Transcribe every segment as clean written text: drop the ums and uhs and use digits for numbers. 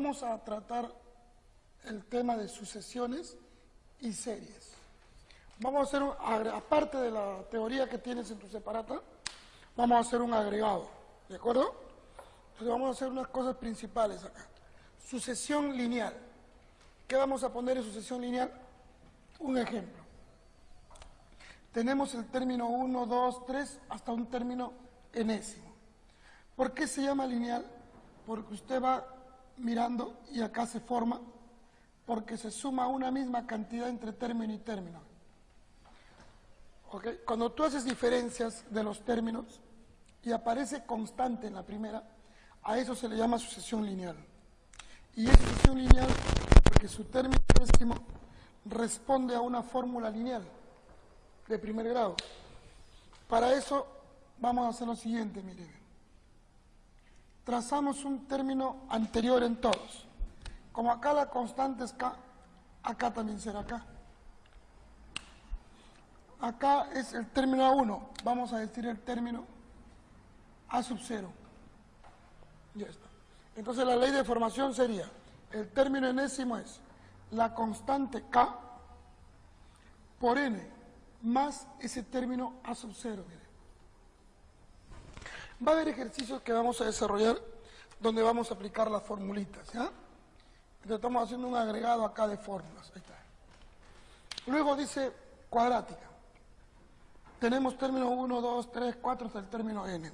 vamos a tratar el tema de sucesiones y series. Vamos a hacer, aparte de la teoría que tienes en tu separata, vamos a hacer un agregado, ¿de acuerdo? Entonces vamos a hacer unas cosas principales acá. Sucesión lineal. ¿Qué vamos a poner en sucesión lineal? Un ejemplo. Tenemos el término 1, 2, 3, hasta un término enésimo. ¿Por qué se llama lineal? Porque usted va mirando y acá se forma, porque se suma una misma cantidad entre término y término. ¿Okay? Cuando tú haces diferencias de los términos y aparece constante en la primera, a eso se le llama sucesión lineal. Y es sucesión lineal porque su término enésimo responde a una fórmula lineal de primer grado. Para eso vamos a hacer lo siguiente, miren. Trazamos un término anterior en todos. Como acá la constante es K, acá también será K. Acá es el término A1, vamos a decir el término A sub 0. Ya está. Entonces la ley de formación sería, el término enésimo es la constante K por N más ese término A sub 0, mire. Va a haber ejercicios que vamos a desarrollar donde vamos a aplicar las formulitas, ¿ya? Entonces estamos haciendo un agregado acá de fórmulas, ahí está. Luego dice cuadrática. Tenemos término 1, 2, 3, 4 hasta el término N.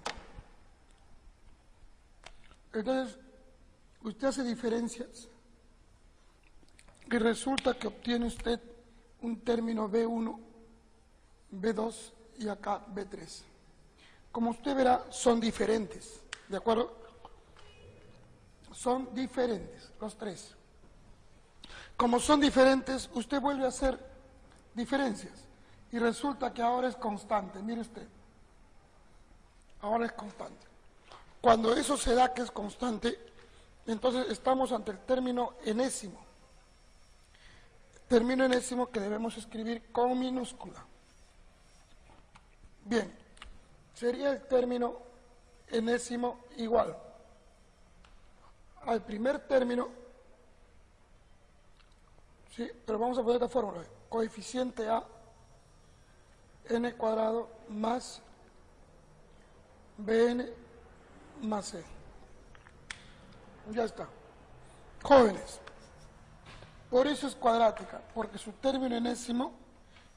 Entonces, usted hace diferencias y resulta que obtiene usted un término B1, B2 y acá B3. Como usted verá, son diferentes, ¿de acuerdo? Son diferentes, los tres. Como son diferentes, usted vuelve a hacer diferencias y resulta que ahora es constante, mire usted. Ahora es constante. Cuando eso se da que es constante, entonces estamos ante el término enésimo. Término enésimo que debemos escribir con minúscula. Bien, sería el término enésimo igual al primer término, ¿sí? Pero vamos a poner esta fórmula, coeficiente A, n cuadrado más bn más c. Ya está. Jóvenes, por eso es cuadrática, porque su término enésimo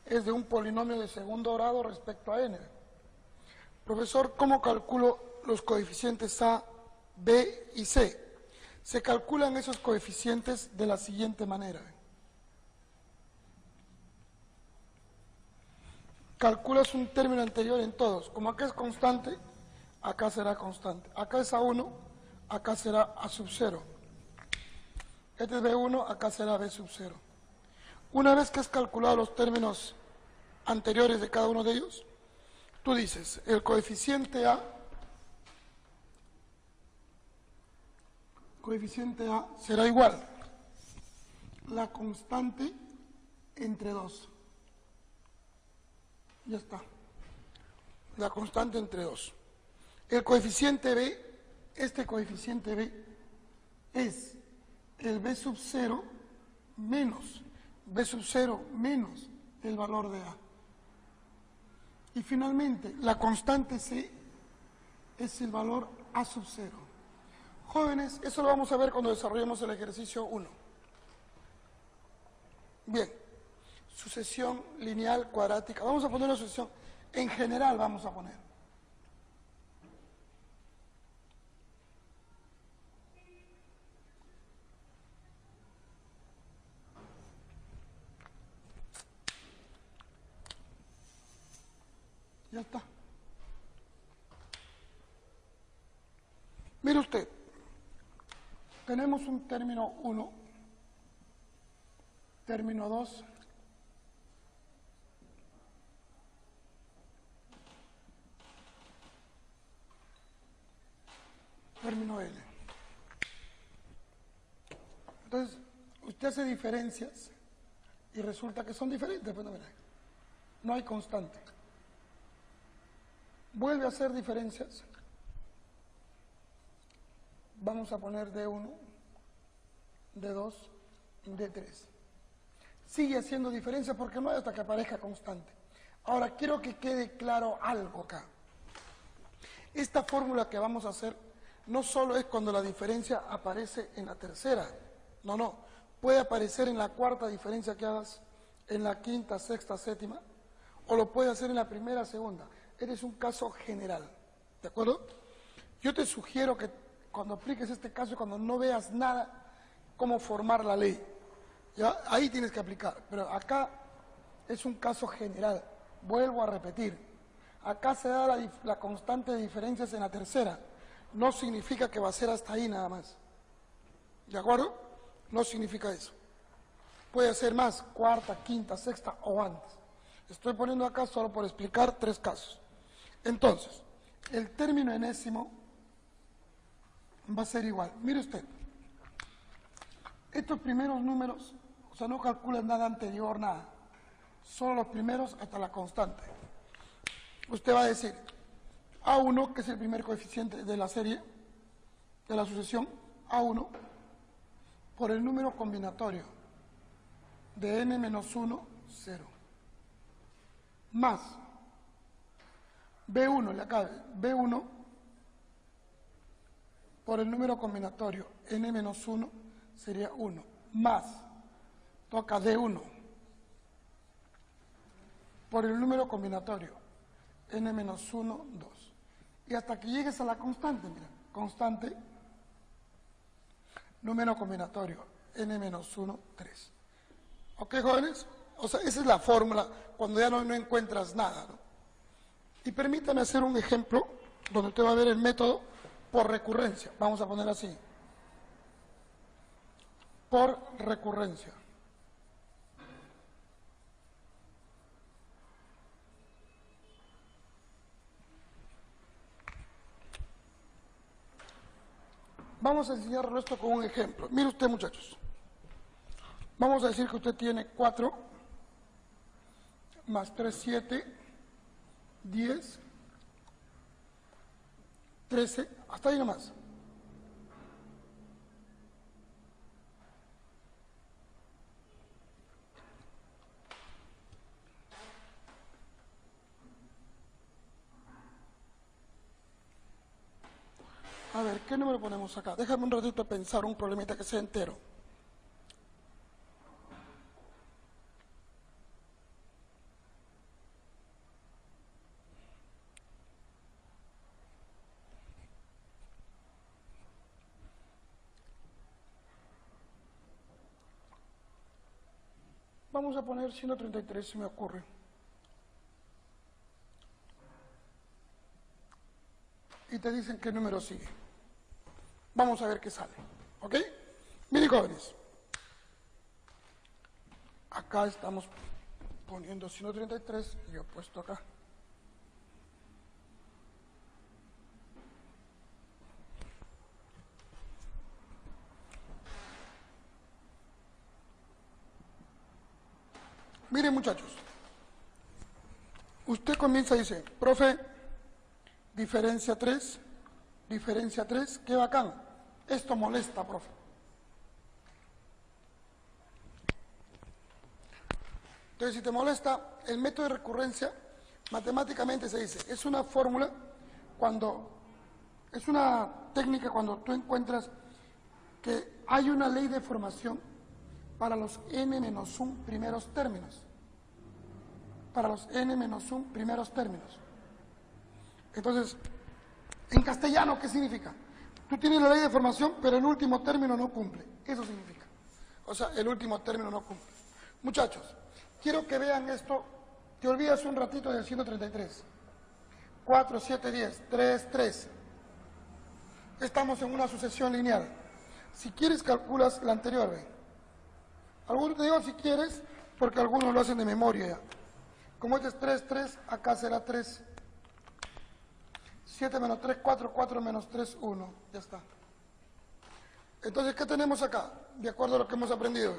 es de un polinomio de segundo grado respecto a n. Profesor, ¿cómo calculo los coeficientes A, B y C? Se calculan esos coeficientes de la siguiente manera. Calculas un término anterior en todos. Como acá es constante, acá será constante. Acá es A1, acá será A sub 0. Este es B1, acá será B sub 0. Una vez que has calculado los términos anteriores de cada uno de ellos, tú dices, el coeficiente A será igual la constante entre 2. Ya está. La constante entre 2. El coeficiente B, este coeficiente B, es el B sub 0 menos el valor de A. Y finalmente, la constante C es el valor A sub 0. Jóvenes, eso lo vamos a ver cuando desarrollemos el ejercicio 1. Bien, sucesión lineal cuadrática. Vamos a poner la sucesión, en general vamos a poner. Ya está. Mire usted, tenemos un término 1, término 2, término L. Entonces, usted hace diferencias y resulta que son diferentes, pues no hay constante. Vuelve a hacer diferencias. Vamos a poner D1, de 2, de 3. Sigue haciendo diferencia porque no hay hasta que aparezca constante. Ahora, quiero que quede claro algo acá. Esta fórmula que vamos a hacer no solo es cuando la diferencia aparece en la tercera, no, puede aparecer en la cuarta diferencia que hagas, en la quinta, sexta, séptima, o lo puede hacer en la primera, segunda. Eres un caso general, ¿de acuerdo? Yo te sugiero que cuando apliques este caso, cuando no veas nada, cómo formar la ley, ¿ya? Ahí tienes que aplicar, pero acá es un caso general. Vuelvo a repetir, acá se da la constante de diferencias en la tercera, no significa que va a ser hasta ahí nada más, ¿de acuerdo? No significa eso. Puede ser más, cuarta, quinta, sexta o antes. Estoy poniendo acá solo por explicar 3 casos. Entonces, el término enésimo va a ser igual. Mire usted, estos primeros números, o sea, no calculan nada anterior, nada. Solo los primeros hasta la constante. Usted va a decir A1, que es el primer coeficiente de la serie, de la sucesión, A1, por el número combinatorio de n-1, 0. Más B1, le acabe, B1 por el número combinatorio n-1 sería 1, más, toca D1 por el número combinatorio n-1, 2. Y hasta que llegues a la constante, mira, constante, número combinatorio n-1, 3. ¿Ok, jóvenes? O sea, esa es la fórmula cuando ya no encuentras nada, ¿no? Y permítame hacer un ejemplo donde usted va a ver el método por recurrencia. Vamos a poner así. Por recurrencia. Vamos a enseñarlo esto con un ejemplo. Mire usted, muchachos. Vamos a decir que usted tiene 4 más 3, 7, 10, 13, hasta ahí nomás. A ver, ¿qué número ponemos acá? Déjame un ratito pensar un problemita que sea entero. Vamos a poner 133, si me ocurre. Y te dicen qué número sigue. Vamos a ver qué sale. ¿Ok? Miren, jóvenes. Acá estamos poniendo 133 y yo he puesto acá. Miren, muchachos, usted comienza y dice, profe, diferencia 3, qué bacán, esto molesta, profe. Entonces, si te molesta, el método de recurrencia, matemáticamente se dice, es una fórmula es una técnica cuando tú encuentras que hay una ley de formación para los n-1 primeros términos. Para los n-1 primeros términos. Entonces, en castellano, ¿qué significa? Tú tienes la ley de formación, pero el último término no cumple. Eso significa. O sea, el último término no cumple. Muchachos, quiero que vean esto. Te olvidas un ratito del 133. 4, 7, 10, 3, 3. Estamos en una sucesión lineal. Si quieres, calculas la anterior, ¿ve? Algunos te digo si quieres, porque algunos lo hacen de memoria ya. Como este es 3, 3, acá será 3. 7 menos 3, 4, 4 menos 3, 1. Ya está. Entonces, ¿qué tenemos acá? De acuerdo a lo que hemos aprendido.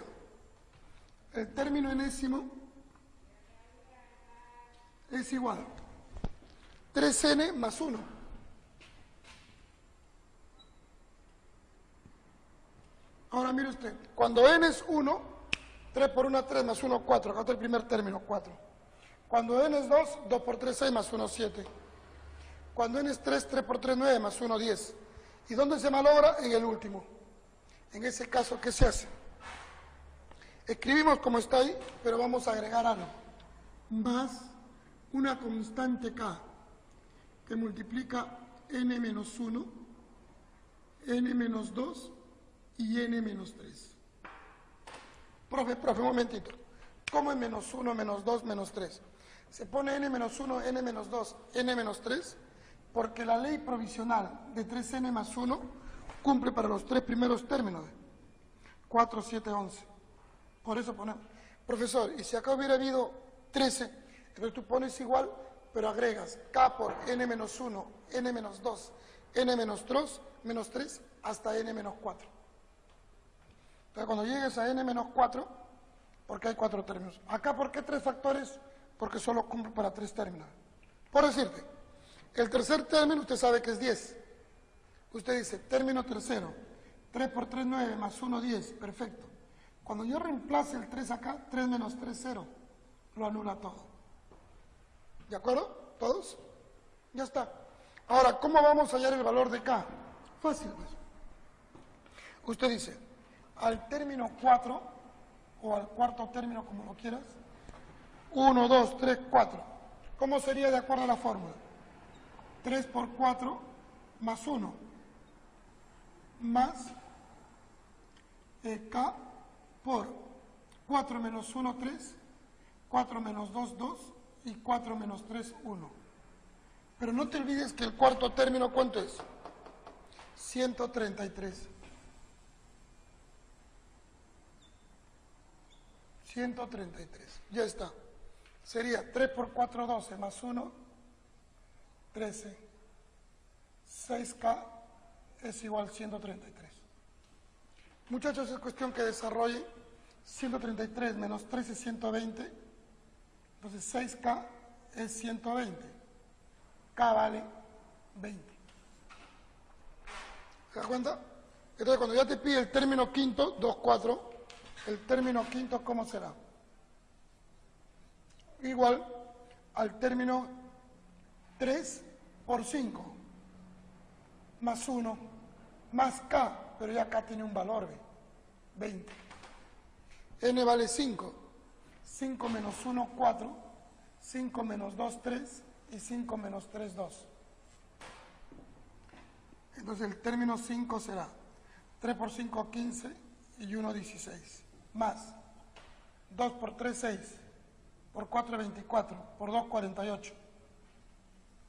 El término enésimo es igual 3n más 1. Ahora mire usted, cuando n es 1, 3 por 1, 3 más 1, 4. Acá está el primer término, 4. Cuando n es 2, 2 por 3, 6 más 1, 7. Cuando n es 3, 3 por 3, 9 más 1, 10. ¿Y dónde se malogra? En el último. En ese caso, ¿qué se hace? Escribimos como está ahí, pero vamos a agregar algo. Más una constante k, que multiplica n menos 1, n menos 2 y n menos 3. Profe, un momentito. ¿Cómo es menos 1, menos 2, menos 3? Se pone n menos 1, n menos 2, n menos 3, porque la ley provisional de 3n más 1 cumple para los tres primeros términos. 4, 7, 11. Por eso ponemos. Profesor, y si acá hubiera habido 13, entonces tú pones igual, pero agregas k por n menos 1, n menos 2, n menos 3, hasta n menos 4. Entonces cuando llegues a n menos 4, porque hay 4 términos. Acá, ¿por qué 3 factores? Porque solo cumple para 3 términos. Por decirte, el tercer término usted sabe que es 10. Usted dice, término tercero, 3 por 3, 9, más 1, 10, perfecto. Cuando yo reemplace el 3 acá, 3 menos 3, 0, lo anula todo. ¿De acuerdo? ¿Todos? Ya está. Ahora, ¿cómo vamos a hallar el valor de k? Fácil, pues. Usted dice, al término 4, o al cuarto término, como lo quieras, 1, 2, 3, 4. ¿Cómo sería de acuerdo a la fórmula? 3 por 4 más 1, más k por 4 menos 1, 3, 4 menos 2, 2, y 4 menos 3, 1. Pero no te olvides que el cuarto término, ¿cuánto es? 133. 133. Ya está. Sería 3 por 4, 12, más 1, 13. 6k es igual a 133. Muchachos, es cuestión que desarrolle 133 menos 13 es 120. Entonces 6k es 120. K vale 20. ¿Se da cuenta? Entonces cuando ya te pide el término quinto, 2, 4, el término quinto, ¿cómo será? Igual al término 3 por 5, más 1, más k, pero ya k tiene un valor, 20. N vale 5. 5 menos 1, 4. 5 menos 2, 3. Y 5 menos 3, 2. Entonces el término 5 será 3 por 5, 15. Y 1, 16. Más 2 por 3, 6. Por 4, 24. Por 2, 48.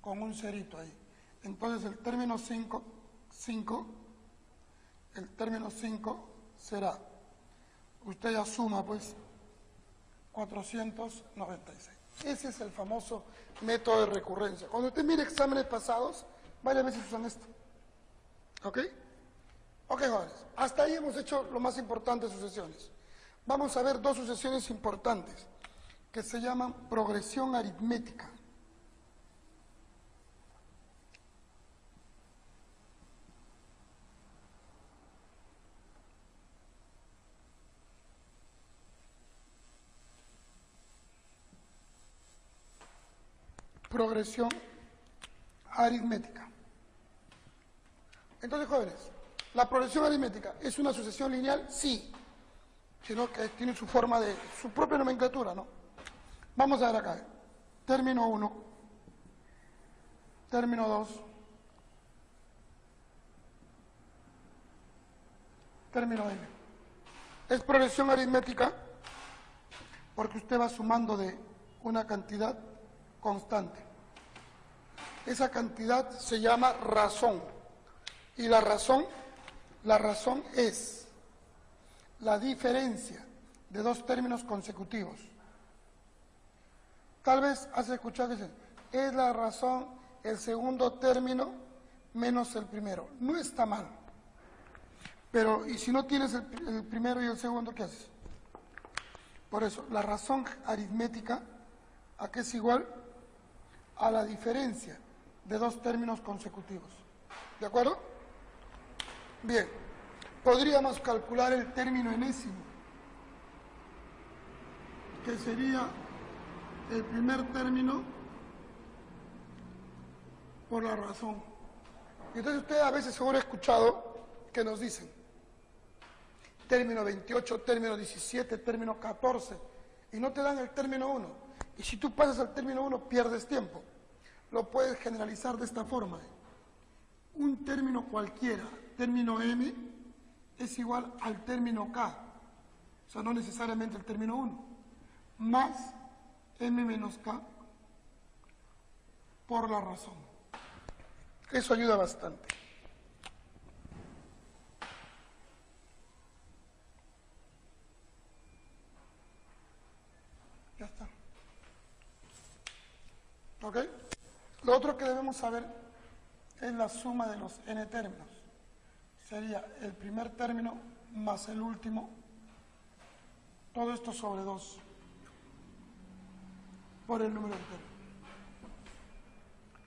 Con un cerito ahí. Entonces el término 5, el término 5 será, usted ya suma pues, 496. Ese es el famoso método de recurrencia. Cuando usted mire exámenes pasados, varias veces usan esto. ¿Ok? Ok, jóvenes. Hasta ahí hemos hecho lo más importante de sucesiones. Vamos a ver dos sucesiones importantes que se llaman progresión aritmética. Progresión aritmética. Entonces, jóvenes, ¿la progresión aritmética es una sucesión lineal? Sí, sino que tiene su forma de, su propia nomenclatura, ¿no? Vamos a ver acá. Término 1, término 2, término n. Es progresión aritmética porque usted va sumando de una cantidad constante. Esa cantidad se llama razón. Y la razón es la diferencia de dos términos consecutivos. Tal vez has escuchado que dicen, es la razón el segundo término menos el primero. No está mal. Pero, ¿y si no tienes el primero y el segundo, qué haces? Por eso, la razón aritmética, ¿a qué es igual? A la diferencia de dos términos consecutivos. ¿De acuerdo? Bien. podríamos calcular el término enésimo, que sería el primer término por la razón. Y entonces usted a veces seguro ha escuchado que nos dicen término 28, término 17, término 14, y no te dan el término 1. Y si tú pasas al término 1, pierdes tiempo. Lo puedes generalizar de esta forma. Un término cualquiera, término M, es igual al término K, o sea, no necesariamente el término 1, más M menos K por la razón. Eso ayuda bastante. Ya está. ¿Ok? Lo otro que debemos saber es la suma de los n términos. Sería el primer término más el último, todo esto sobre 2, por el número de términos.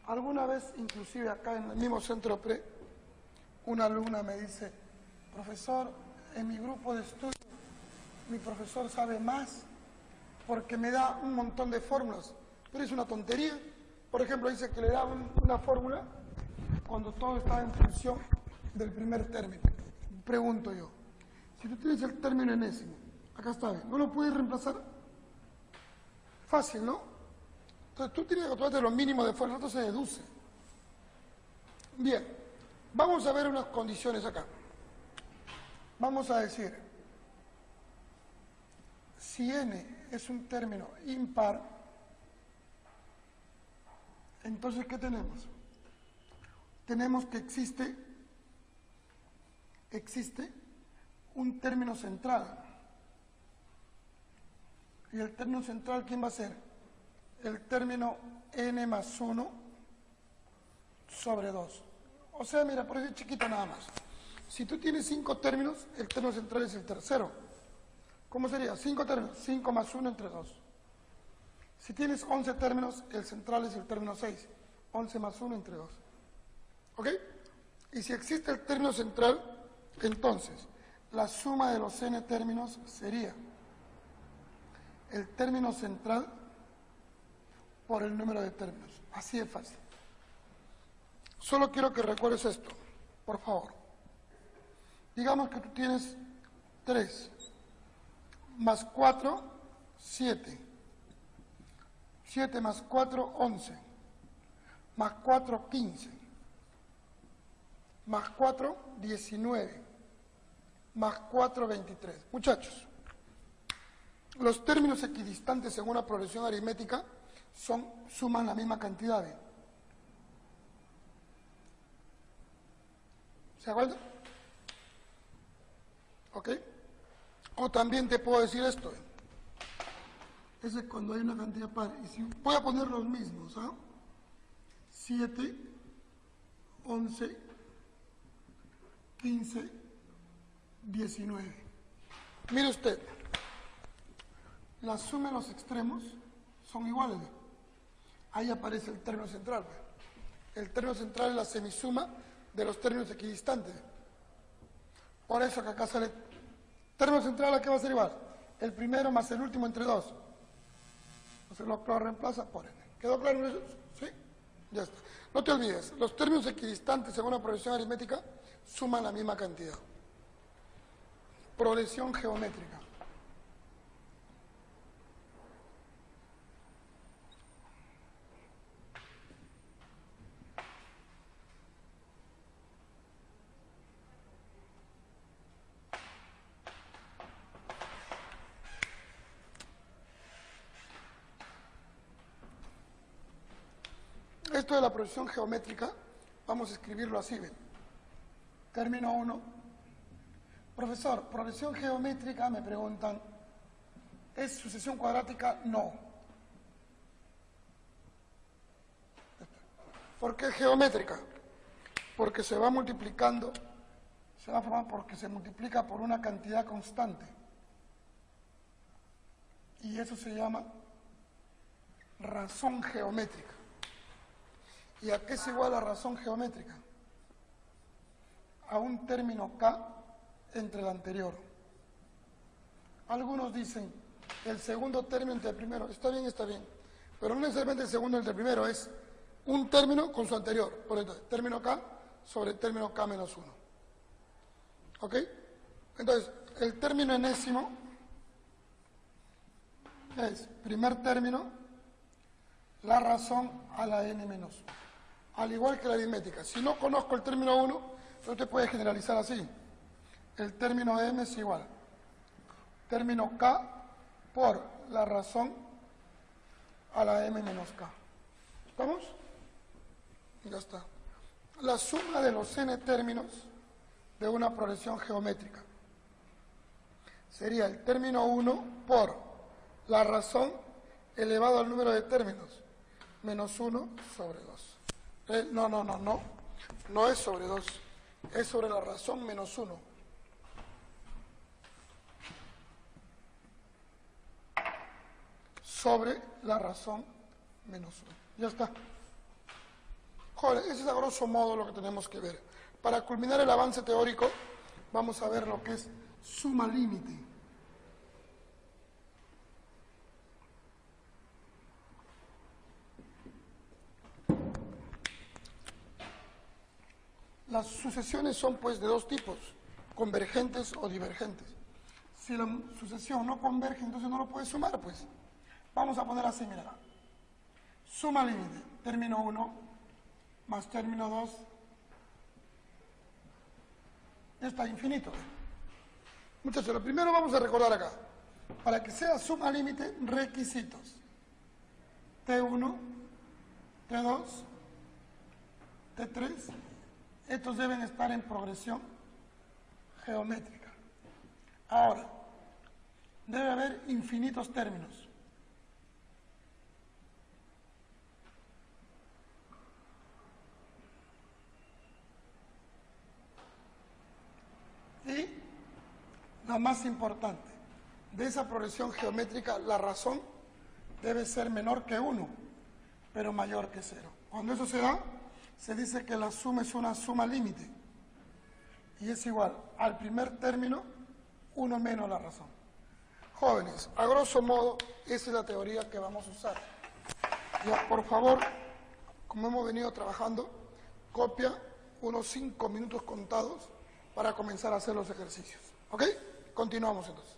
Alguna vez, inclusive acá en el mismo centro pre, una alumna me dice, profesor, en mi grupo de estudio, mi profesor sabe más porque me da un montón de fórmulas, pero es una tontería. Por ejemplo, dice que le da una fórmula cuando todo está en función del primer término. Pregunto yo, si tú tienes el término enésimo, acá está bien, ¿no lo puedes reemplazar? Fácil, ¿no? Entonces tú tienes que tomarte lo mínimo de fórmula, esto se deduce. Bien, vamos a ver unas condiciones acá. Vamos a decir, si n es un término impar, entonces ¿qué tenemos? Tenemos que existe un término central. ¿Y el término central quién va a ser? El término n más 1 sobre 2. O sea, mira, por eso es chiquito nada más. Si tú tienes 5 términos, el término central es el tercero. ¿Cómo sería? 5 términos, 5 más 1 entre 2. Si tienes 11 términos, el central es el término 6. 11 más 1 entre 2. ¿Ok? Y si existe el término central, entonces la suma de los n términos sería el término central por el número de términos. Así de fácil. Solo quiero que recuerdes esto, por favor. Digamos que tú tienes 3 más 4, 7. 7 más 4, 11. Más 4, 15. Más 4, 19. Más 4, 23. Muchachos, los términos equidistantes según la progresión aritmética suman la misma cantidad. ¿Se acuerdan? ¿Ok? O también te puedo decir esto. Ese es cuando hay una cantidad par. Y si voy a poner los mismos, ¿ah? 7, 11, 15, 19. Mire usted, la suma de los extremos son iguales. Ahí aparece el término central. El término central es la semisuma de los términos equidistantes. Por eso que acá sale término central, ¿a qué va a ser igual? El primero más el último entre 2. Entonces lo reemplaza por n. ¿Quedó claro eso? ¿Sí? Ya está. No te olvides, los términos equidistantes según la progresión aritmética suman la misma cantidad. Progresión geométrica. Esto de la progresión geométrica, vamos a escribirlo así, ¿ven? Término 1. Profesor, progresión geométrica, me preguntan, ¿es sucesión cuadrática? No. ¿Por qué geométrica? Porque se va multiplicando, se va a formar porque se multiplica por una cantidad constante. Y eso se llama razón geométrica. ¿Y a qué es igual la razón geométrica? A un término K entre el anterior. Algunos dicen el segundo término entre el primero. Está bien, pero no necesariamente el segundo entre el primero, es un término con su anterior. Por ejemplo, término K sobre término K menos 1. ¿Ok? Entonces, el término enésimo es primer término, la razón a la n menos 1. Al igual que la aritmética. Si no conozco el término 1, usted puede generalizar así. El término m es igual. Término k por la razón a la m menos k. ¿Estamos? Ya está. La suma de los n términos de una progresión geométrica sería el término 1 por la razón elevado al número de términos menos 1 sobre 2. No es sobre 2, es sobre la razón menos 1. Sobre la razón menos 1. Ya está. Joder, ese es a grosso modo lo que tenemos que ver. Para culminar el avance teórico, vamos a ver lo que es suma límite. Las sucesiones son pues de dos tipos, convergentes o divergentes. Si la sucesión no converge, entonces no lo puedes sumar, pues. Vamos a poner así, mira. Suma límite, término 1 más término 2, está infinito. Muchachos, lo primero vamos a recordar acá. Para que sea suma límite, requisitos. T1, T2, T3, estos deben estar en progresión geométrica. Ahora, debe haber infinitos términos. Y lo más importante, de esa progresión geométrica, la razón debe ser menor que 1, pero mayor que 0. Cuando eso se da, se dice que la suma es una suma límite. Y es igual al primer término, 1 menos la razón. Jóvenes, a grosso modo, esa es la teoría que vamos a usar. Ya, por favor, como hemos venido trabajando, copia unos 5 minutos contados para comenzar a hacer los ejercicios. ¿Ok? Continuamos entonces.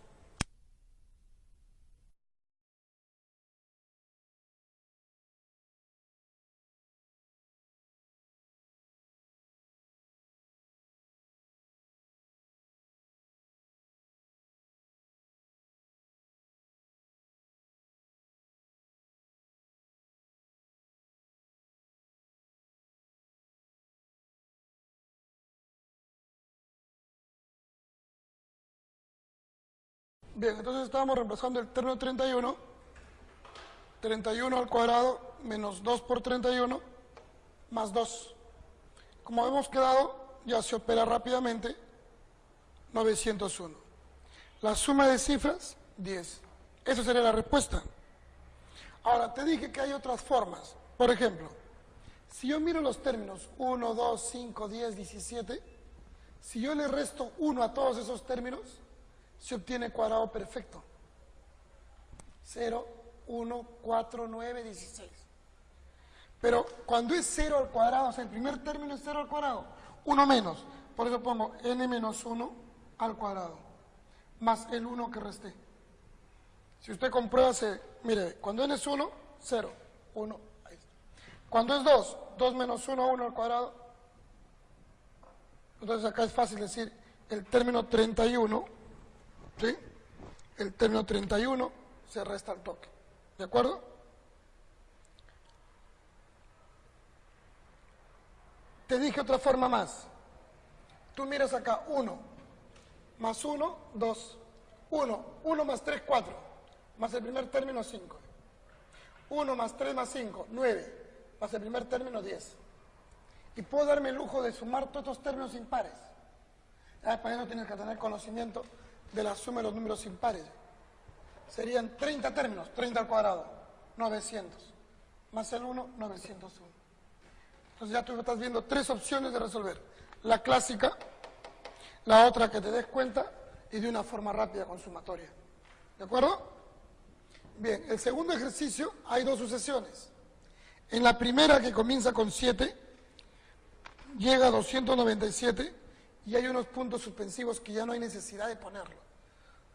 Bien, entonces estábamos reemplazando el término 31, 31 al cuadrado menos 2 por 31 más 2. Como hemos quedado, ya se opera rápidamente, 901. La suma de cifras, 10. Esa sería la respuesta. Ahora, te dije que hay otras formas. Por ejemplo, si yo miro los términos 1, 2, 5, 10, 17, si yo le resto 1 a todos esos términos, se obtiene cuadrado perfecto. 0, 1, 4, 9, 16. Pero cuando es 0 al cuadrado, o sea, el primer término es 0 al cuadrado, 1 menos. Por eso pongo n menos 1 al cuadrado, más el 1 que resté. Si usted comprueba, mire, cuando n es 1, 0, 1, ahí está. Cuando es 2, 2 menos 1, 1 al cuadrado. Entonces acá es fácil decir el término 31, ¿sí? El término 31 se resta al toque. ¿De acuerdo? Te dije otra forma más. Tú miras acá, 1 más 1, 2. 1 más 3, 4. Más el primer término, 5. 1 más 3 más 5, 9. Más el primer término, 10. Y puedo darme el lujo de sumar todos estos términos impares. Para eso tienes que tener conocimiento de la suma de los números impares. Serían 30 términos, 30 al cuadrado, 900. Más el 1, 901. Entonces ya tú estás viendo 3 opciones de resolver. La clásica, la otra que te des cuenta y de una forma rápida con sumatoria. ¿De acuerdo? Bien, el segundo ejercicio hay dos sucesiones. En la primera, que comienza con 7, llega a 297 y hay unos puntos suspensivos que ya no hay necesidad de ponerlo.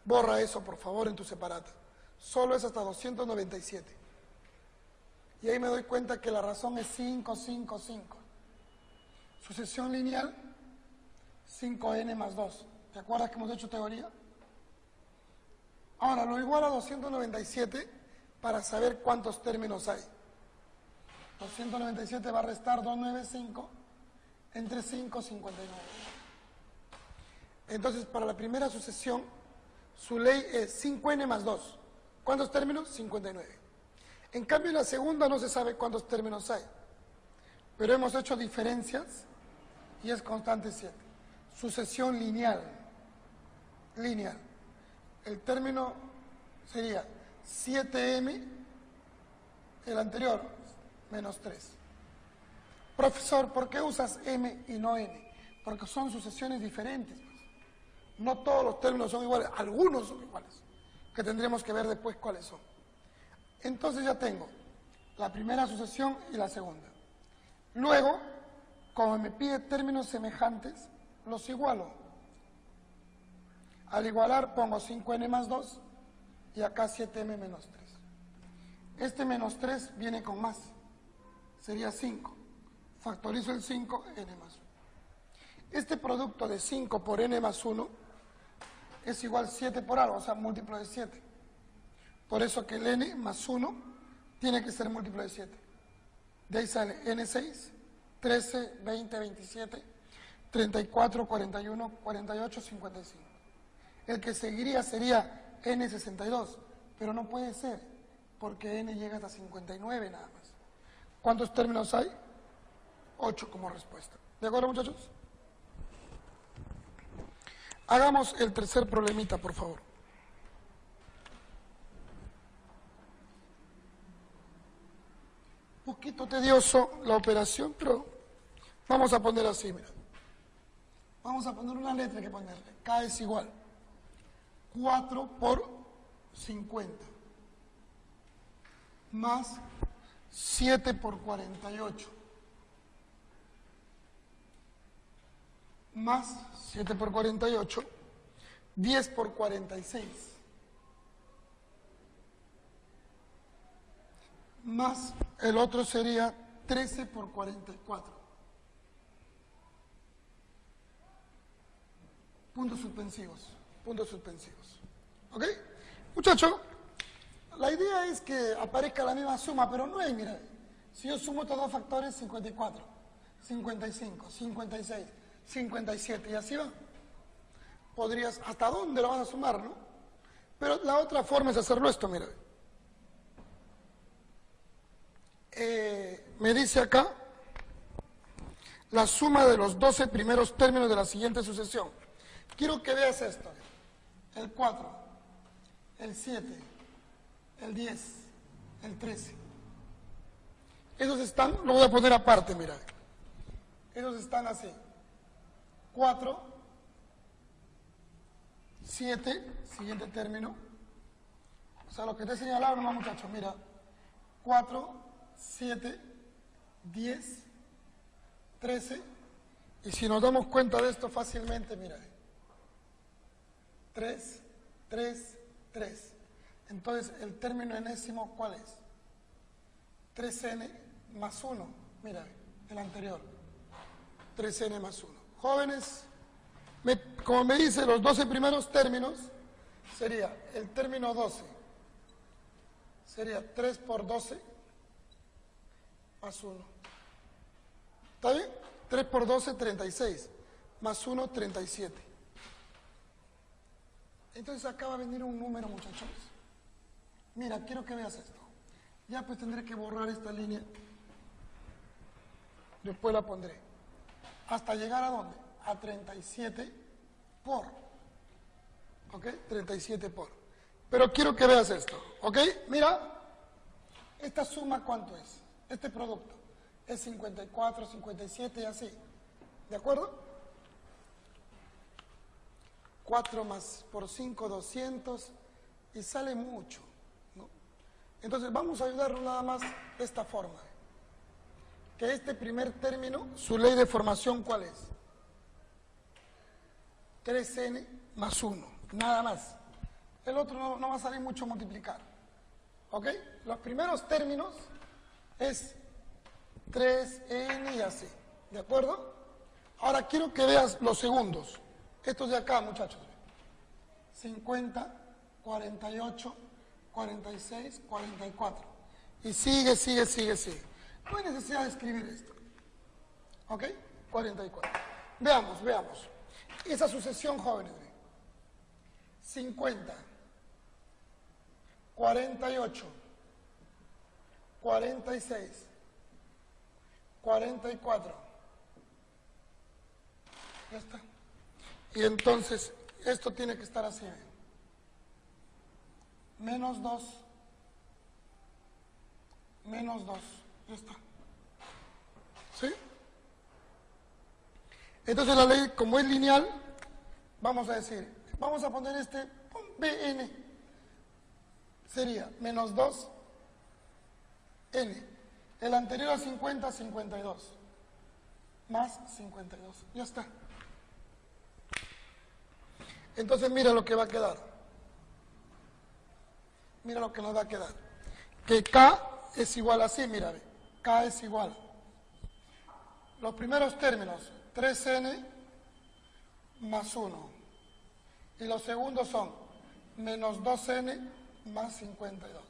Borra eso, por favor, en tu separata. Solo es hasta 297. Y ahí me doy cuenta que la razón es 5, 5, 5. Sucesión lineal, 5n más 2. ¿Te acuerdas que hemos hecho teoría? Ahora, lo igual a 297 para saber cuántos términos hay. 297 va a restar 295 entre 5, 59. Entonces, para la primera sucesión, su ley es 5n más 2. ¿Cuántos términos? 59. En cambio, en la segunda no se sabe cuántos términos hay. Pero hemos hecho diferencias y es constante 7. Sucesión lineal. Lineal. El término sería 7m, el anterior, menos 3. Profesor, ¿por qué usas m y no n? Porque son sucesiones diferentes. No todos los términos son iguales, algunos son iguales, que tendremos que ver después cuáles son. Entonces ya tengo la primera sucesión y la segunda. Luego, como me pide términos semejantes, los igualo. Al igualar pongo 5n más 2 y acá 7m menos 3. Este menos 3 viene con más, sería 5. Factorizo el 5, n más 1. Este producto de 5 por n más 1 es igual 7 por algo, o sea, múltiplo de 7. Por eso que el n más 1 tiene que ser múltiplo de 7. De ahí sale n6, 13, 20, 27, 34, 41, 48, 55. El que seguiría sería n62, pero no puede ser, porque n llega hasta 59 nada más. ¿Cuántos términos hay? 8 como respuesta. ¿De acuerdo, muchachos? Hagamos el tercer problemita, por favor. Un poquito tedioso la operación, pero vamos a poner así, mira. Vamos a poner una letra que ponerle. K es igual 4 por 50 más 7 por 48 más 7 por 48, 10 por 46 más el otro sería 13 por 44. Puntos suspensivos, puntos suspensivos. ¿Ok? Muchachos, la idea es que aparezca la misma suma, pero no es, mira, si yo sumo estos dos factores, 54, 55, 56, 57, y así va. Podrías, ¿hasta dónde lo vas a sumar, no? Pero la otra forma es hacerlo esto, mira. Me dice acá la suma de los 12 primeros términos de la siguiente sucesión. Quiero que veas esto. El 4, el 7, el 10, el 13. Esos están, lo voy a poner aparte, mira. Esos están así. 4, 7, siguiente término. O sea, lo que te he señalado nomás, muchachos, mira. 4, 7, 10, 13. Y si nos damos cuenta de esto fácilmente, mira. 3, 3, 3. Entonces, el término enésimo, ¿cuál es? 3n más 1. Mira, el anterior. 3n más 1. Jóvenes, como me dice, los 12 primeros términos sería el término 12. Sería 3 por 12 más 1. ¿Está bien? 3 por 12, 36. Más 1, 37. Entonces acá va a venir un número, muchachos. Mira, quiero que veas esto. Ya pues tendré que borrar esta línea. Después la pondré. ¿Hasta llegar a dónde? A 37 por. ¿Ok? 37 por. Pero quiero que veas esto. ¿Ok? Mira. ¿Esta suma cuánto es? Este producto. Es 54, 57 y así. ¿De acuerdo? 4 más por 5, 200, y sale mucho, ¿no? Entonces vamos a ayudarlo nada más de esta forma. Que este primer término, su ley de formación, ¿cuál es? 3n más 1, nada más. El otro no va a salir mucho multiplicar. ¿Ok? Los primeros términos es 3n y así. ¿De acuerdo? Ahora quiero que veas los segundos. Estos de acá, muchachos. 50, 48, 46, 44. Y sigue. No hay necesidad de escribir esto. ¿Ok? 44. Veamos. Esa sucesión, jóvenes. 50, 48, 46, 44. Ya está. Y entonces, esto tiene que estar así. Menos 2. Menos 2. Ya está. ¿Sí? Entonces la ley, como es lineal, vamos a decir, vamos a poner este bn. Sería menos 2n. El anterior a 50, 52. Más 52. Ya está. Entonces mira lo que va a quedar. Mira lo que nos va a quedar. Que k es igual así, mira. K es igual. Los primeros términos, 3n más 1. Y los segundos son menos 2n más 52.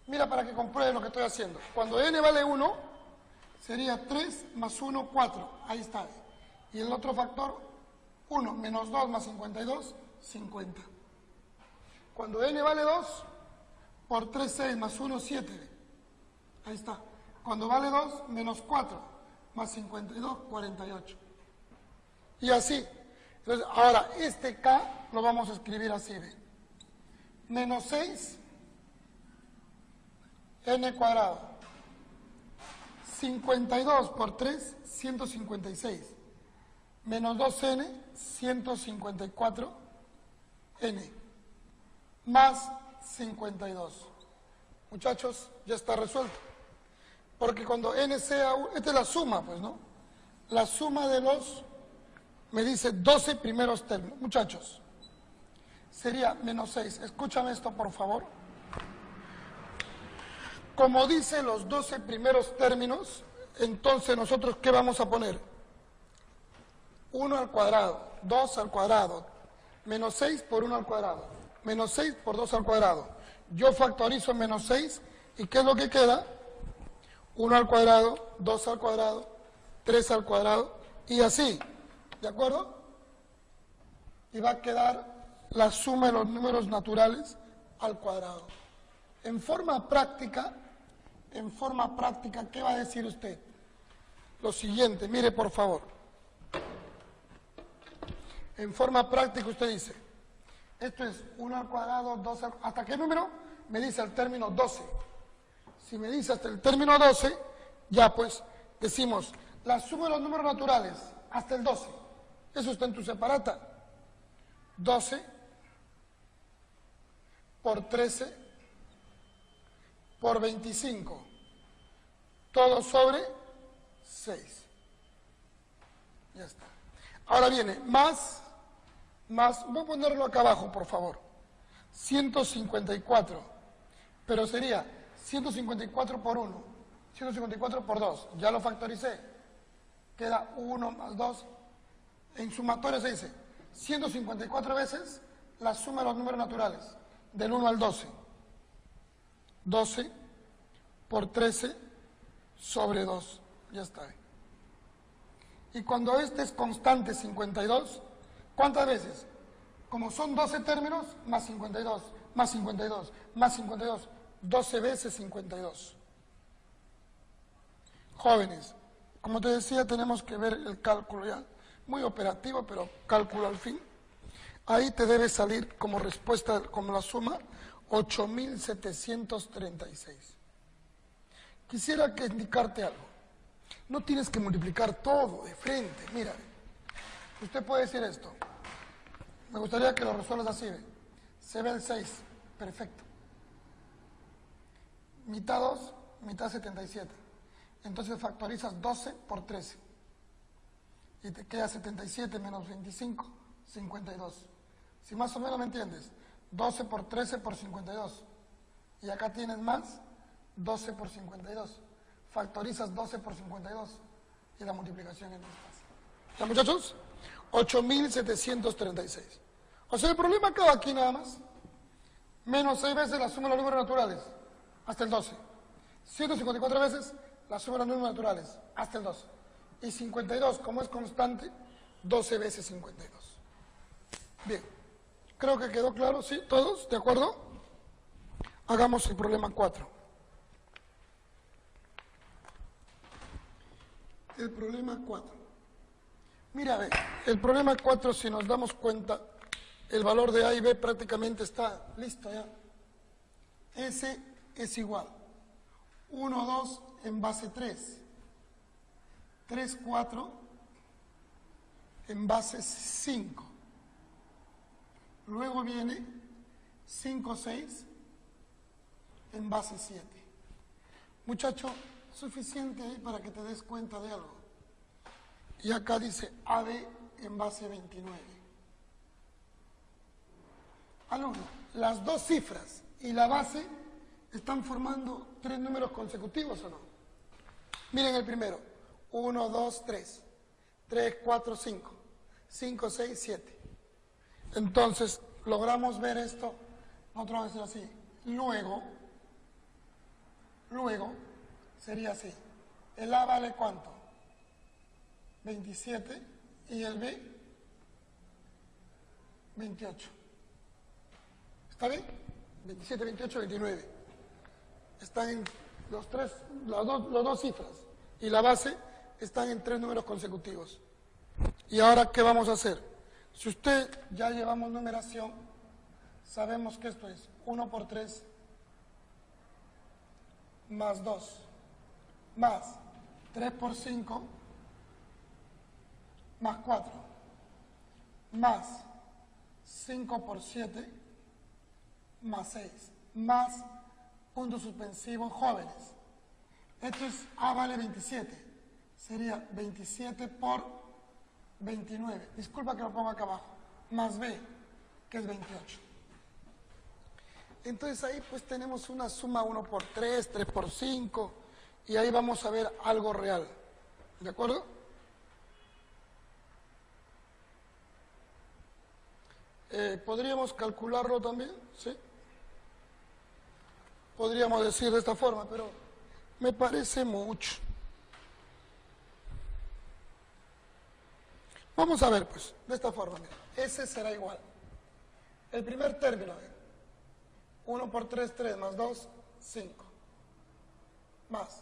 Mira para que compruebe lo que estoy haciendo. Cuando n vale 1, sería 3 más 1, 4. Ahí está. Y el otro factor, 1 menos 2 más 52, 50. Cuando n vale 2, por 3, 6 más 1, 7. Ahí está. Cuando vale 2, menos 4 más 52, 48. Y así. Entonces, ahora, este k lo vamos a escribir así. Menos 6 n cuadrado. 52 por 3, 156. Menos 2n, 154 n. Más 52. Muchachos, ya está resuelto. Porque cuando n sea, esta es la suma, pues, ¿no? La suma de los, me dice 12 primeros términos. Muchachos, sería menos 6. Escúchame esto, por favor. Como dice los 12 primeros términos, entonces nosotros, ¿qué vamos a poner? 1 al cuadrado, 2 al cuadrado, menos 6 por 1 al cuadrado, menos 6 por 2 al cuadrado. Yo factorizo menos 6, ¿y qué es lo que queda? 1 al cuadrado, 2 al cuadrado, 3 al cuadrado, y así, ¿de acuerdo? Y va a quedar la suma de los números naturales al cuadrado. En forma práctica, ¿qué va a decir usted? Lo siguiente, mire por favor. En forma práctica usted dice, esto es 1 al cuadrado, 2 al cuadrado, ¿hasta qué número? Me dice el término 12. Si me dice hasta el término 12, ya pues decimos, la suma de los números naturales hasta el 12. Eso está en tu separata. 12 por 13 por 25. Todo sobre 6. Ya está. Ahora viene más, voy a ponerlo acá abajo, por favor. 154. Pero sería 154 por 1, 154 por 2. Ya lo factoricé. Queda 1 más 2. En sumatorio se dice 154 veces la suma de los números naturales, del 1 al 12. 12 por 13 sobre 2. Ya está. Y cuando este es constante, 52, ¿cuántas veces? Como son 12 términos, más 52, más 52, más 52. 12 veces 52. Jóvenes, como te decía, tenemos que ver el cálculo ya. Muy operativo, pero cálculo al fin. Ahí te debe salir como respuesta, como la suma, 8.736. Quisiera que indicarte algo. No tienes que multiplicar todo de frente. Mira, usted puede decir esto. Me gustaría que lo resuelvas así, ¿ve? Se ve el 6, perfecto. Mitad 2, mitad 77. Entonces factorizas 12 por 13. Y te queda 77 menos 25, 52. Si más o menos me entiendes, 12 por 13 por 52. Y acá tienes más 12 por 52. Factorizas 12 por 52 y la multiplicación es más fácil. ¿Ya, muchachos? 8.736. O sea, el problema acaba aquí nada más. Menos 6 veces la suma de los números naturales, hasta el 12. 154 veces la suma de los números naturales, hasta el 12. Y 52, como es constante, 12 veces 52. Bien, creo que quedó claro, ¿sí? ¿Todos? ¿De acuerdo? Hagamos el problema 4. El problema 4. Mira, a ver, el problema 4, si nos damos cuenta, el valor de A y B prácticamente está listo ya. S es igual 1, 2 en base 3, 3, 4 en base 5. Luego viene 5, 6 en base 7. Muchacho, suficiente ahí para que te des cuenta de algo. Y acá dice AD en base 29. Alumno, las dos cifras y la base están formando 3 números consecutivos, ¿o no? Miren el primero. 1, 2, 3. 3, 4, 5. 5, 6, 7. Entonces, logramos ver esto. Nosotros vamos a decir así. Luego, sería así. El A vale ¿cuánto? 27 y el B 28. ¿Está bien? 27, 28, 29. Están en los dos cifras. Y la base están en 3 números consecutivos. ¿Y ahora qué vamos a hacer? Si usted ya llevamos numeración, sabemos que esto es 1 por 3 más 2 más 3 por 5 más 4 más 5 por 7 más 6 más punto suspensivo jóvenes. Esto es A vale 27. Sería 27 por 29. Disculpa que lo ponga acá abajo. Más B, que es 28. Entonces ahí pues tenemos una suma 1 por 3, 3 por 5, y ahí vamos a ver algo real. ¿De acuerdo? ¿Podríamos calcularlo también? ¿Sí? Podríamos decir de esta forma, pero me parece mucho. Vamos a ver, pues, de esta forma. Mira. S será igual. El primer término, 1 por 3, 3, más 2, 5. Más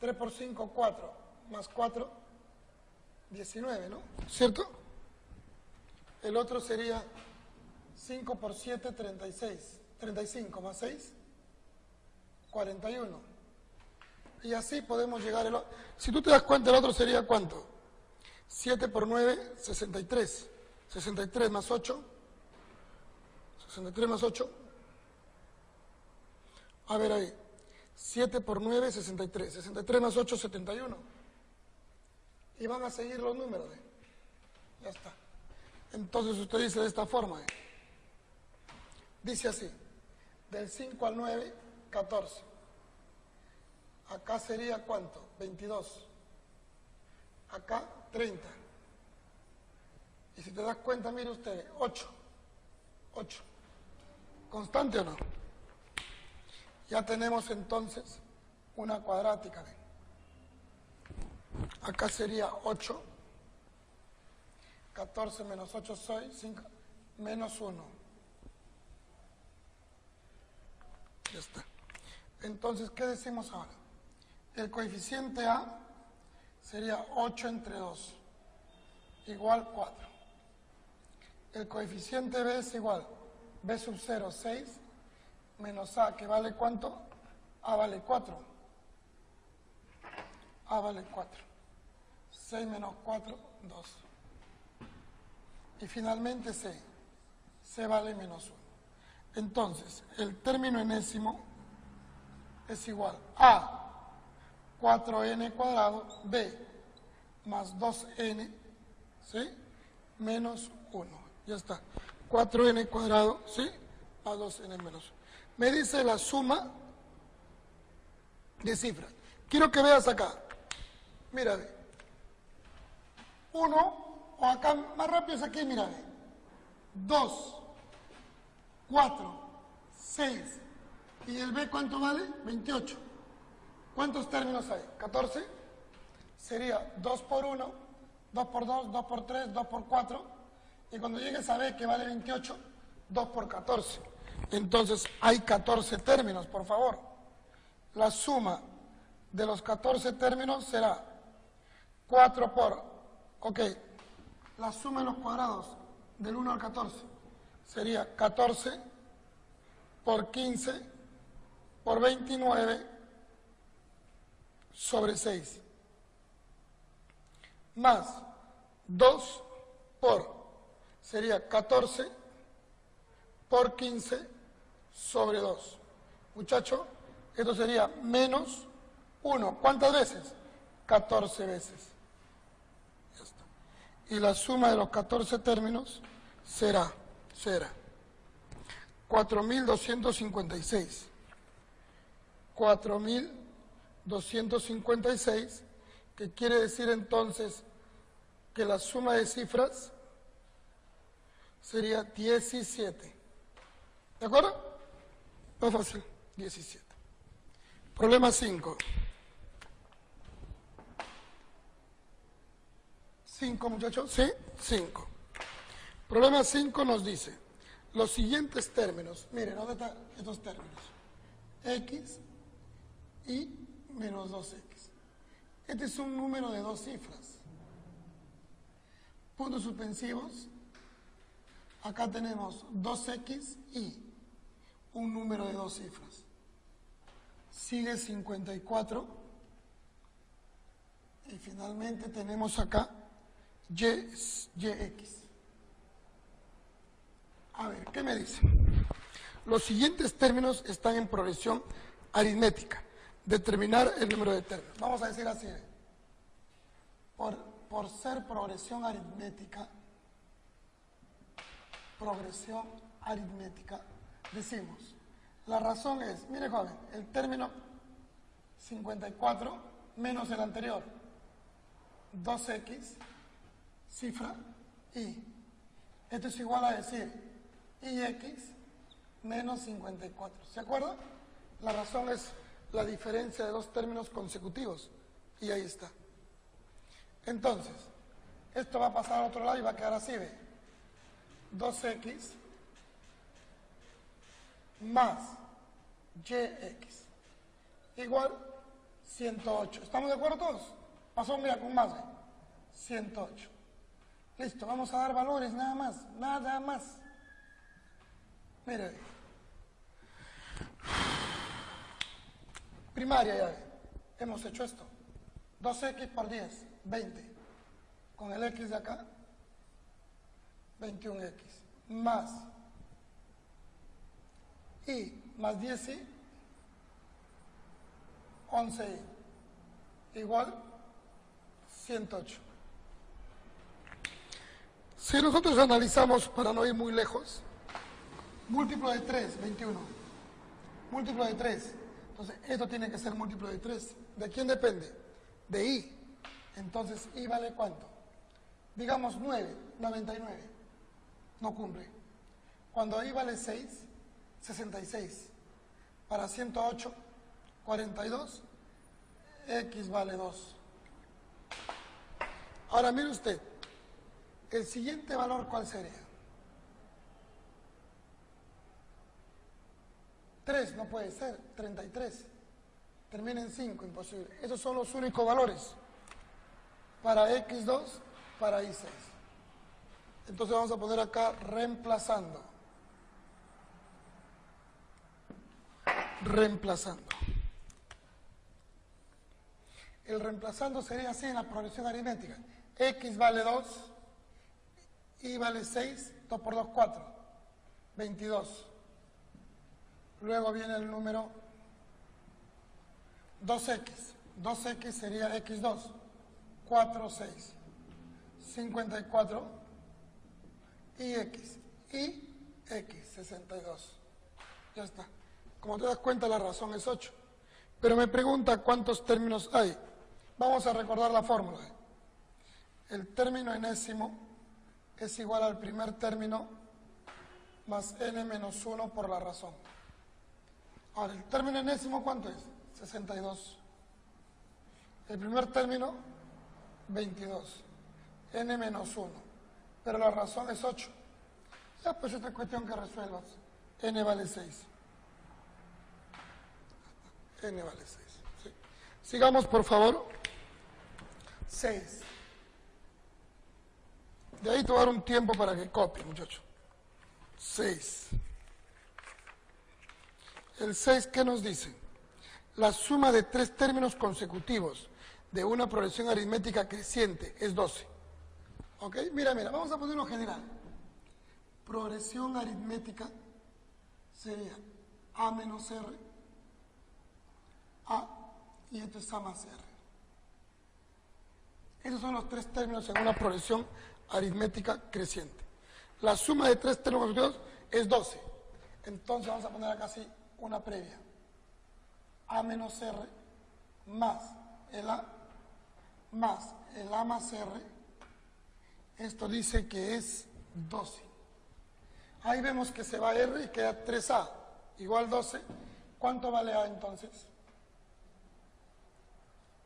3 por 5, 4, más 4, 19, ¿no? ¿Cierto? El otro sería 5 por 7, 36. 35 más 6, 41. Y así podemos llegar al otro. Si tú te das cuenta, el otro sería ¿cuánto? 7 por 9, 63. 63 más 8. 63 más 8. A ver ahí. 7 por 9, 63. 63 más 8, 71. Y van a seguir los números. Ya está. Entonces usted dice de esta forma. Dice así. Del 5 al 9, 14. Acá sería ¿cuánto? 22. Acá 30. Y si te das cuenta, mire usted, 8. 8. ¿Constante o no? Ya tenemos entonces una cuadrática. Acá sería 8. 14 menos 8 soy 5 menos 1. Ya está. Entonces, ¿qué decimos ahora? El coeficiente A sería 8 entre 2, igual 4. El coeficiente B es igual, B sub 0, 6, menos A, que vale ¿cuánto? A vale 4. A vale 4. 6 menos 4, 2. Y finalmente C. C vale menos 1. Entonces, el término enésimo es igual a 4n cuadrado, b, más 2n, ¿sí? Menos 1. Ya está. 4n cuadrado, ¿sí? Más 2n menos 1. Me dice la suma de cifras. Quiero que veas acá. Mira, ve. 1, o acá más rápido es aquí, mira, ve. 2, 4, 6. ¿Y el b cuánto vale? 28. ¿Cuántos términos hay? 14. Sería 2 por 1, 2 por 2, 2 por 3, 2 por 4. Y cuando llegues a b que vale 28, 2 por 14. Entonces hay 14 términos, por favor. La suma de los 14 términos será 4 por, ok, la suma de los cuadrados del 1 al 14 sería 14 por 15 por 29 sobre 6, más 2 por, sería 14 por 15 sobre 2. Muchacho, esto sería menos 1. ¿Cuántas veces? 14 veces. Ya está. Y la suma de los 14 términos será 4.256. 4.256, que quiere decir entonces que la suma de cifras sería 17. ¿De acuerdo? Más fácil, 17. Problema 5. 5, muchachos, ¿sí? 5. Problema 5 nos dice los siguientes términos. Miren, ¿dónde están estos términos? X y menos 2x. Este es un número de dos cifras. Puntos suspensivos. Acá tenemos 2x y un número de dos cifras. Sigue 54. Y finalmente tenemos acá yx. A ver, ¿qué me dice? Los siguientes términos están en progresión aritmética. Determinar el número de términos. Vamos a decir así. Por ser progresión aritmética, decimos, la razón es, mire joven, el término 54 menos el anterior, 2x, cifra, y. Esto es igual a decir, ix menos 54. ¿Se acuerdan? La razón es la diferencia de dos términos consecutivos. Y ahí está. Entonces, esto va a pasar al otro lado y va a quedar así, ¿ve? 2x más yx igual 108. ¿Estamos de acuerdo todos? Pasó, mira, con más, ¿ve? 108. Listo, vamos a dar valores, nada más, nada más. Mire, primaria ya, hemos hecho esto. 2x por 10, 20. Con el x de acá, 21x. Más y más 10y, 11y. Igual 108. Si nosotros analizamos, para no ir muy lejos, múltiplo de 3, 21. Múltiplo de 3. Entonces, esto tiene que ser múltiplo de 3. ¿De quién depende? De i. Entonces, i vale ¿cuánto? Digamos 9, 99. No cumple. Cuando i vale 6, 66. Para 108, 42. X vale 2. Ahora, mire usted. El siguiente valor, ¿cuál sería? 3, no puede ser, 33. Termina en 5, imposible. Esos son los únicos valores para x2, para y6. Entonces vamos a poner acá reemplazando. Reemplazando. El reemplazando sería así en la progresión aritmética. X vale 2, y vale 6, 2 por 2, 4. 22. Luego viene el número 2x. 2x sería x2. 4, 6. 54 y x. Y x, 62. Ya está. Como te das cuenta, la razón es 8. Pero me pregunta cuántos términos hay. Vamos a recordar la fórmula. El término enésimo es igual al primer término más n menos 1 por la razón. Ahora, ¿el término enésimo cuánto es? 62. El primer término, 22. N menos 1. Pero la razón es 8. Ya, pues esta cuestión que resuelvas. N vale 6. N vale 6. Sí. Sigamos, por favor. 6. De ahí te voy a dar un tiempo para que copie, muchachos. 6. El 6, ¿qué nos dice? La suma de 3 términos consecutivos de una progresión aritmética creciente es 12. ¿Ok? Mira, vamos a ponerlo general. Progresión aritmética sería A menos R, A, y esto es A más R. Esos son los 3 términos en una progresión aritmética creciente. La suma de 3 términos consecutivos es 12. Entonces vamos a poner acá así una previa. A menos R más el A más el A más R. Esto dice que es 12. Ahí vemos que se va R y queda 3A igual 12. ¿Cuánto vale A entonces?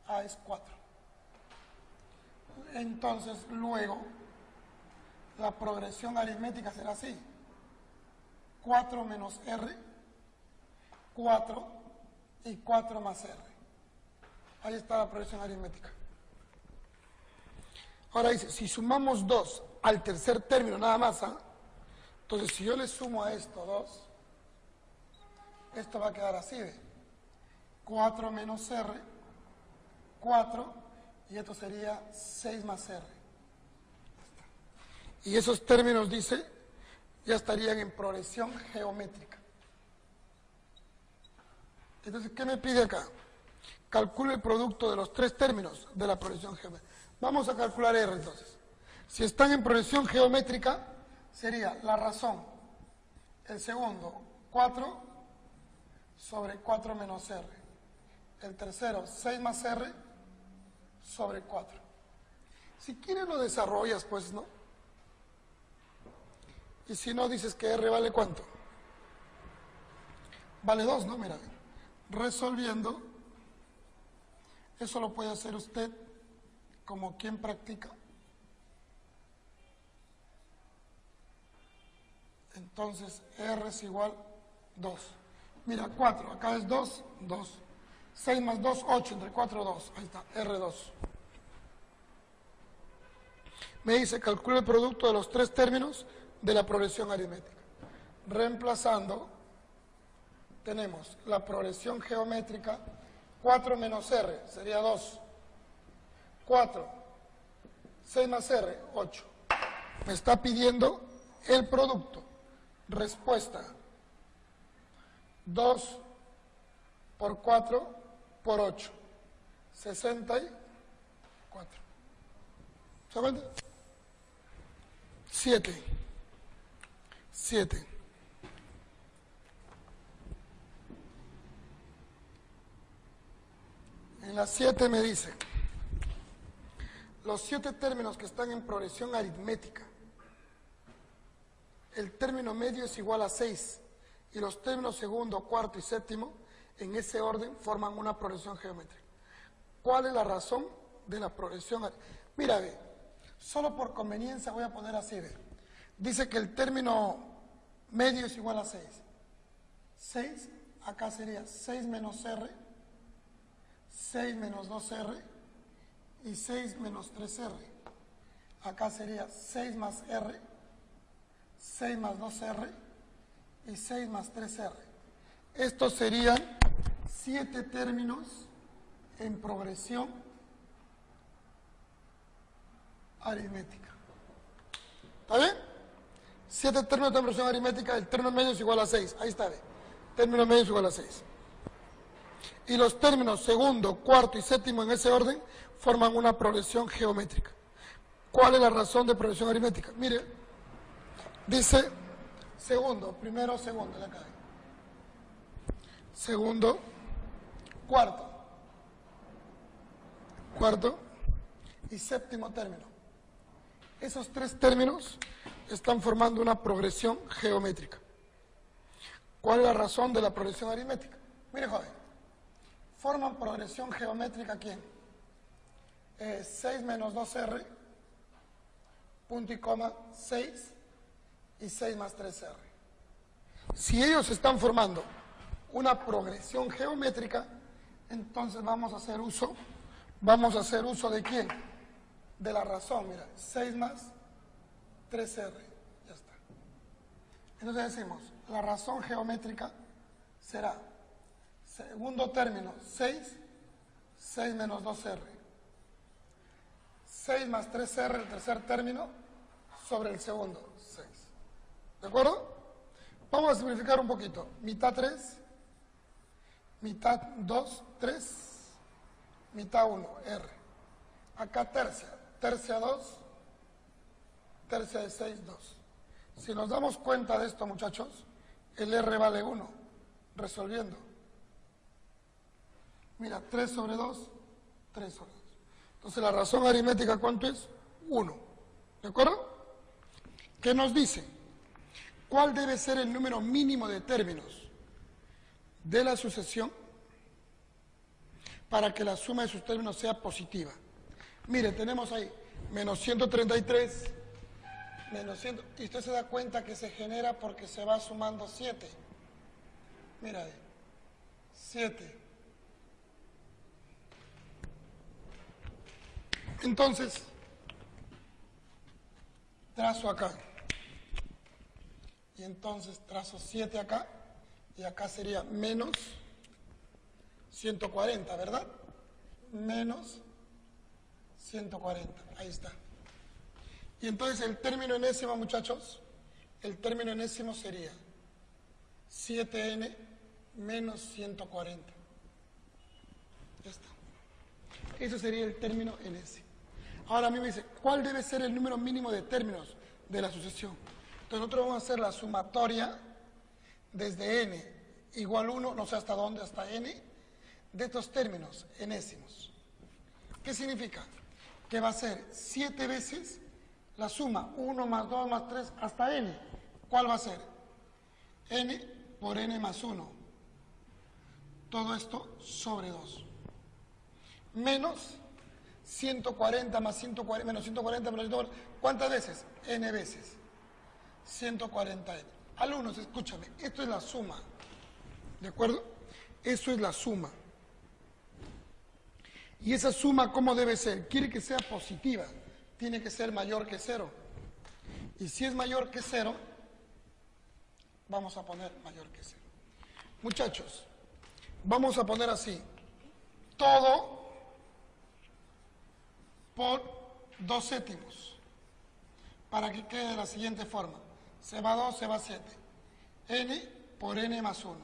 A es 4. Entonces luego la progresión aritmética será así. 4 menos R, 4 y 4 más R. Ahí está la progresión aritmética. Ahora dice, si sumamos 2 al tercer término nada más, ¿ah? Entonces si yo le sumo a esto 2, esto va a quedar así, ¿ve? 4 menos R, 4, y esto sería 6 más R. Y esos términos, dice, ya estarían en progresión geométrica. Entonces, ¿qué me pide acá? Calcule el producto de los 3 términos de la progresión geométrica. Vamos a calcular R entonces. Si están en progresión geométrica, sería la razón, el segundo, 4 sobre 4 menos R. El tercero, 6 más R sobre 4. Si quieres lo desarrollas, pues, ¿no? Y si no, dices que R vale ¿cuánto? Vale 2, ¿no? Mira, resolviendo, eso lo puede hacer usted como quien practica. Entonces, R es igual 2. Mira, 4, acá es 2, 2. 6 más 2, 8, entre 4, 2. Ahí está, R2. Me dice, calcula el producto de los 3 términos de la progresión aritmética. Reemplazando, tenemos la progresión geométrica, 4 menos R, sería 2. 4, 6 más R, 8. Me está pidiendo el producto. Respuesta, 2 por 4 por 8, 64. ¿Se cuenta? 7. En la 7 me dice, los 7 términos que están en progresión aritmética, el término medio es igual a 6 y los términos segundo, cuarto y séptimo en ese orden forman una progresión geométrica. ¿Cuál es la razón de la progresión? Mira, ve, solo por conveniencia voy a poner así, ve. Dice que el término medio es igual a 6. 6, acá sería 6 menos R, 6 menos 2R y 6 menos 3R. Acá sería 6 más R, 6 más 2R y 6 más 3R. Estos serían 7 términos en progresión aritmética. ¿Está bien? 7 términos de progresión aritmética, el término medio es igual a 6. Ahí está, ve. Término medio es igual a 6. Y los términos segundo, cuarto y séptimo en ese orden forman una progresión geométrica. ¿Cuál es la razón de progresión aritmética? Mire, dice segundo, primero, segundo, la cae. Segundo, cuarto y séptimo término. Esos 3 términos están formando una progresión geométrica. ¿Cuál es la razón de la progresión aritmética? Mire, joven, forman progresión geométrica ¿quién? 6 menos 2R, punto y coma, 6 y 6 más 3R. Si ellos están formando una progresión geométrica, entonces vamos a hacer uso ¿de quién? De la razón, mira, 6 más 3R, ya está. Entonces decimos, la razón geométrica será, segundo término, 6 menos 2R, 6 más 3R, el tercer término, sobre el segundo, 6. ¿De acuerdo? Vamos a simplificar un poquito. Mitad 3, mitad 2, 3, mitad 1, R. Acá tercia 2, tercia de 6, 2. Si nos damos cuenta de esto, muchachos, el R vale 1, resolviendo. Mira, 3 sobre 2, 3 sobre 2. Entonces la razón aritmética, ¿cuánto es? 1. ¿De acuerdo? ¿Qué nos dice? ¿Cuál debe ser el número mínimo de términos de la sucesión para que la suma de sus términos sea positiva? Mire, tenemos ahí menos 133, menos 100, y usted se da cuenta que se genera porque se va sumando 7. Mira ahí, 7. Entonces, trazo acá. Y entonces trazo 7 acá, y acá sería menos 140, ¿verdad? Menos 140, ahí está. Y entonces el término enésimo, muchachos, el término enésimo sería 7n menos 140. Ya está. Eso sería el término enésimo. Ahora a mí me dice, ¿cuál debe ser el número mínimo de términos de la sucesión? Entonces nosotros vamos a hacer la sumatoria desde n igual 1, no sé hasta dónde, hasta n, de estos términos enésimos. ¿Qué significa? Que va a ser 7 veces la suma 1 más 2 más 3 hasta n. ¿Cuál va a ser? N por n más 1. Todo esto sobre 2. Menos 140 más 140, menos 140 menos 140. ¿Cuántas veces? N veces. 140n. Alumnos, escúchame, esto es la suma. ¿De acuerdo? Eso es la suma. Y esa suma, ¿cómo debe ser? Quiere que sea positiva. Tiene que ser mayor que 0. Y si es mayor que 0, vamos a poner mayor que 0. Muchachos, vamos a poner así. Todo por 2 séptimos. Para que quede de la siguiente forma. Se va 2, se va 7. N por n más 1.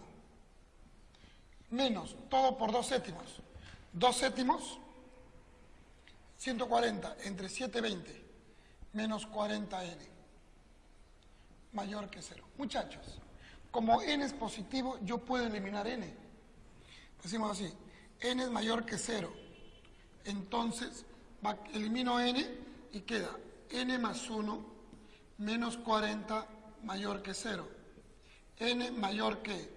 Menos todo por 2 séptimos. 2 séptimos, 140 entre 7, 20, menos 40n, mayor que 0. Muchachos, como n es positivo, yo puedo eliminar n. Decimos así, n es mayor que 0. Entonces, elimino n y queda n más 1 menos 40 mayor que 0. N mayor que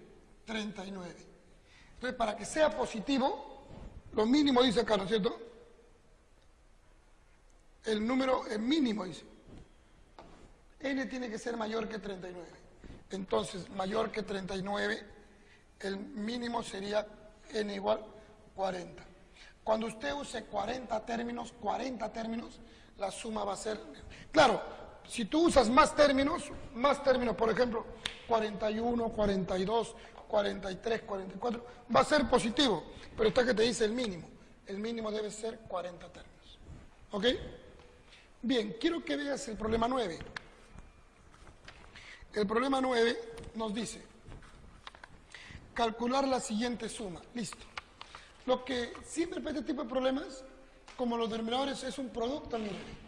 39. Entonces, para que sea positivo, lo mínimo dice acá, ¿no es cierto? El número es mínimo, dice. N tiene que ser mayor que 39. Entonces, mayor que 39, el mínimo sería n igual 40. Cuando usted use 40 términos, la suma va a ser... Claro, si tú usas más términos, por ejemplo, 41, 42, 43, 44, va a ser positivo, pero está que te dice el mínimo. El mínimo debe ser 40 términos. ¿Ok? Bien, quiero que veas el problema 9. El problema 9 nos dice calcular la siguiente suma. Listo. Lo que siempre para este tipo de problemas, como los denominadores es un producto, miren.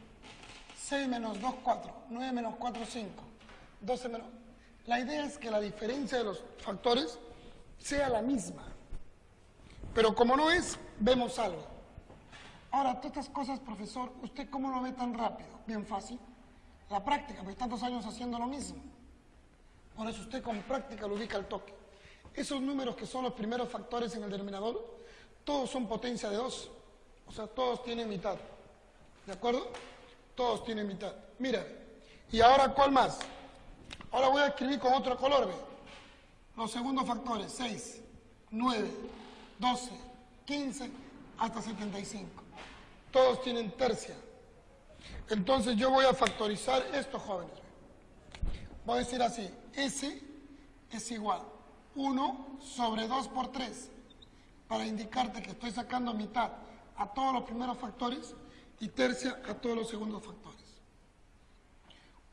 6 menos 2, 4. 9 menos 4, 5. 12 menos... La idea es que la diferencia de los factores sea la misma. Pero como no es, vemos algo. Ahora, todas estas cosas, profesor, ¿usted cómo lo ve tan rápido? Bien fácil. La práctica, porque tantos años haciendo lo mismo. Por eso usted con práctica lo ubica al toque. Esos números que son los primeros factores en el denominador, todos son potencia de 2. O sea, todos tienen mitad. ¿De acuerdo? Todos tienen mitad. Mira. Y ahora, ¿cuál más? Ahora voy a escribir con otro color, ¿ve? Los segundos factores, 6, 9, 12, 15, hasta 75. Todos tienen tercia. Entonces yo voy a factorizar esto, jóvenes. Voy a decir así, S es igual 1 sobre 2 por 3, para indicarte que estoy sacando mitad a todos los primeros factores y tercia a todos los segundos factores.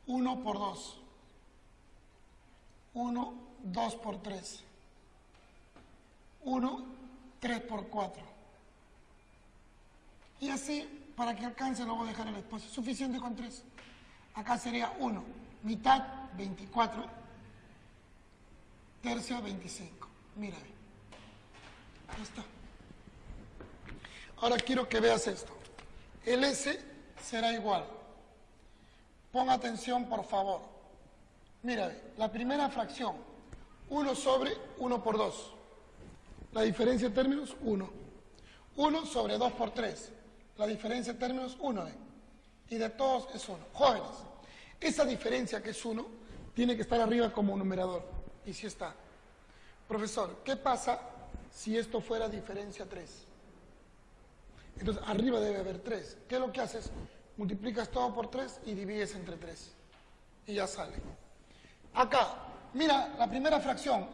1 por 2. 1, 2 por 3. 1, 3 por 4. Y así, para que alcance, lo voy a dejar el espacio. Suficiente con 3. Acá sería 1. Mitad, 24. Tercio, 25. Mira. Ya está. Ahora quiero que veas esto. El S será igual. Pon atención, por favor. Mira, la primera fracción. 1 sobre 1 por 2. La diferencia de términos, 1. 1 sobre 2 por 3. La diferencia de términos, 1. Y de todos es 1. Jóvenes, esa diferencia que es 1 tiene que estar arriba como numerador. Y si está. Profesor, ¿qué pasa si esto fuera diferencia 3? Entonces, arriba debe haber 3. ¿Qué es lo que haces? Multiplicas todo por 3 y divides entre 3. Y ya sale. Acá, mira, la primera fracción.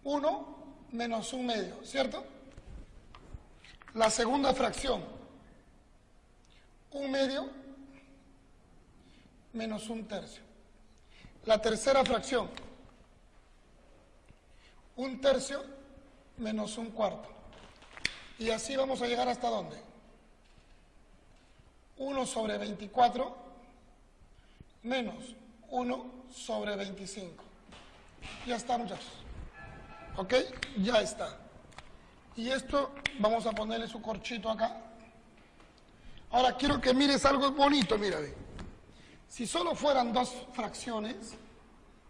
1 menos 1 medio, ¿cierto? La segunda fracción. 1 medio menos 1 tercio. La tercera fracción. 1 tercio menos 1 cuarto. Y así vamos a llegar hasta ¿dónde? 1 sobre 24 menos 1 sobre 25. Ya está, muchachos. ¿Ok? Ya está. Y esto vamos a ponerle su corchito acá. Ahora quiero que mires algo bonito, mira. Si solo fueran 2 fracciones,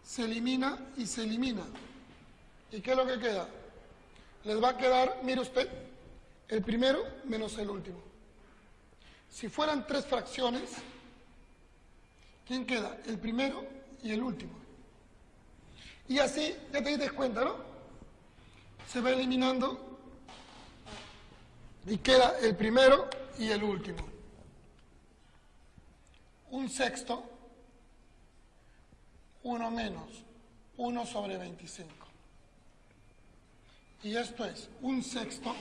se elimina y se elimina. ¿Y qué es lo que queda? Les va a quedar, mire usted, el primero menos el último. Si fueran 3 fracciones, ¿quién queda? El primero y el último. Y así, ya te diste cuenta, ¿no? Se va eliminando y queda el primero y el último. 1 sexto, 1 menos, 1 sobre 25. Y esto es 1 sexto,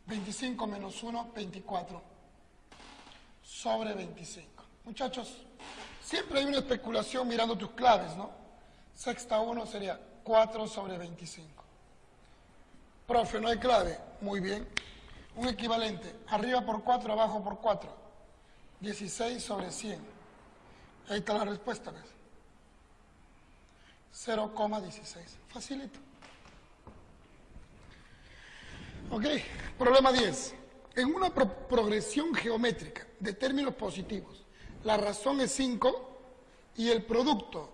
25 menos 1, 24, sobre 25. Muchachos, siempre hay una especulación mirando tus claves, ¿no? Sexta 1 sería 4 sobre 25. Profe, no hay clave. Muy bien. Un equivalente, arriba por 4, abajo por 4. 16 sobre 100. Ahí está la respuesta, ¿ves? 0,16. Facilito. Ok, problema 10. En una progresión geométrica de términos positivos, la razón es 5 y el producto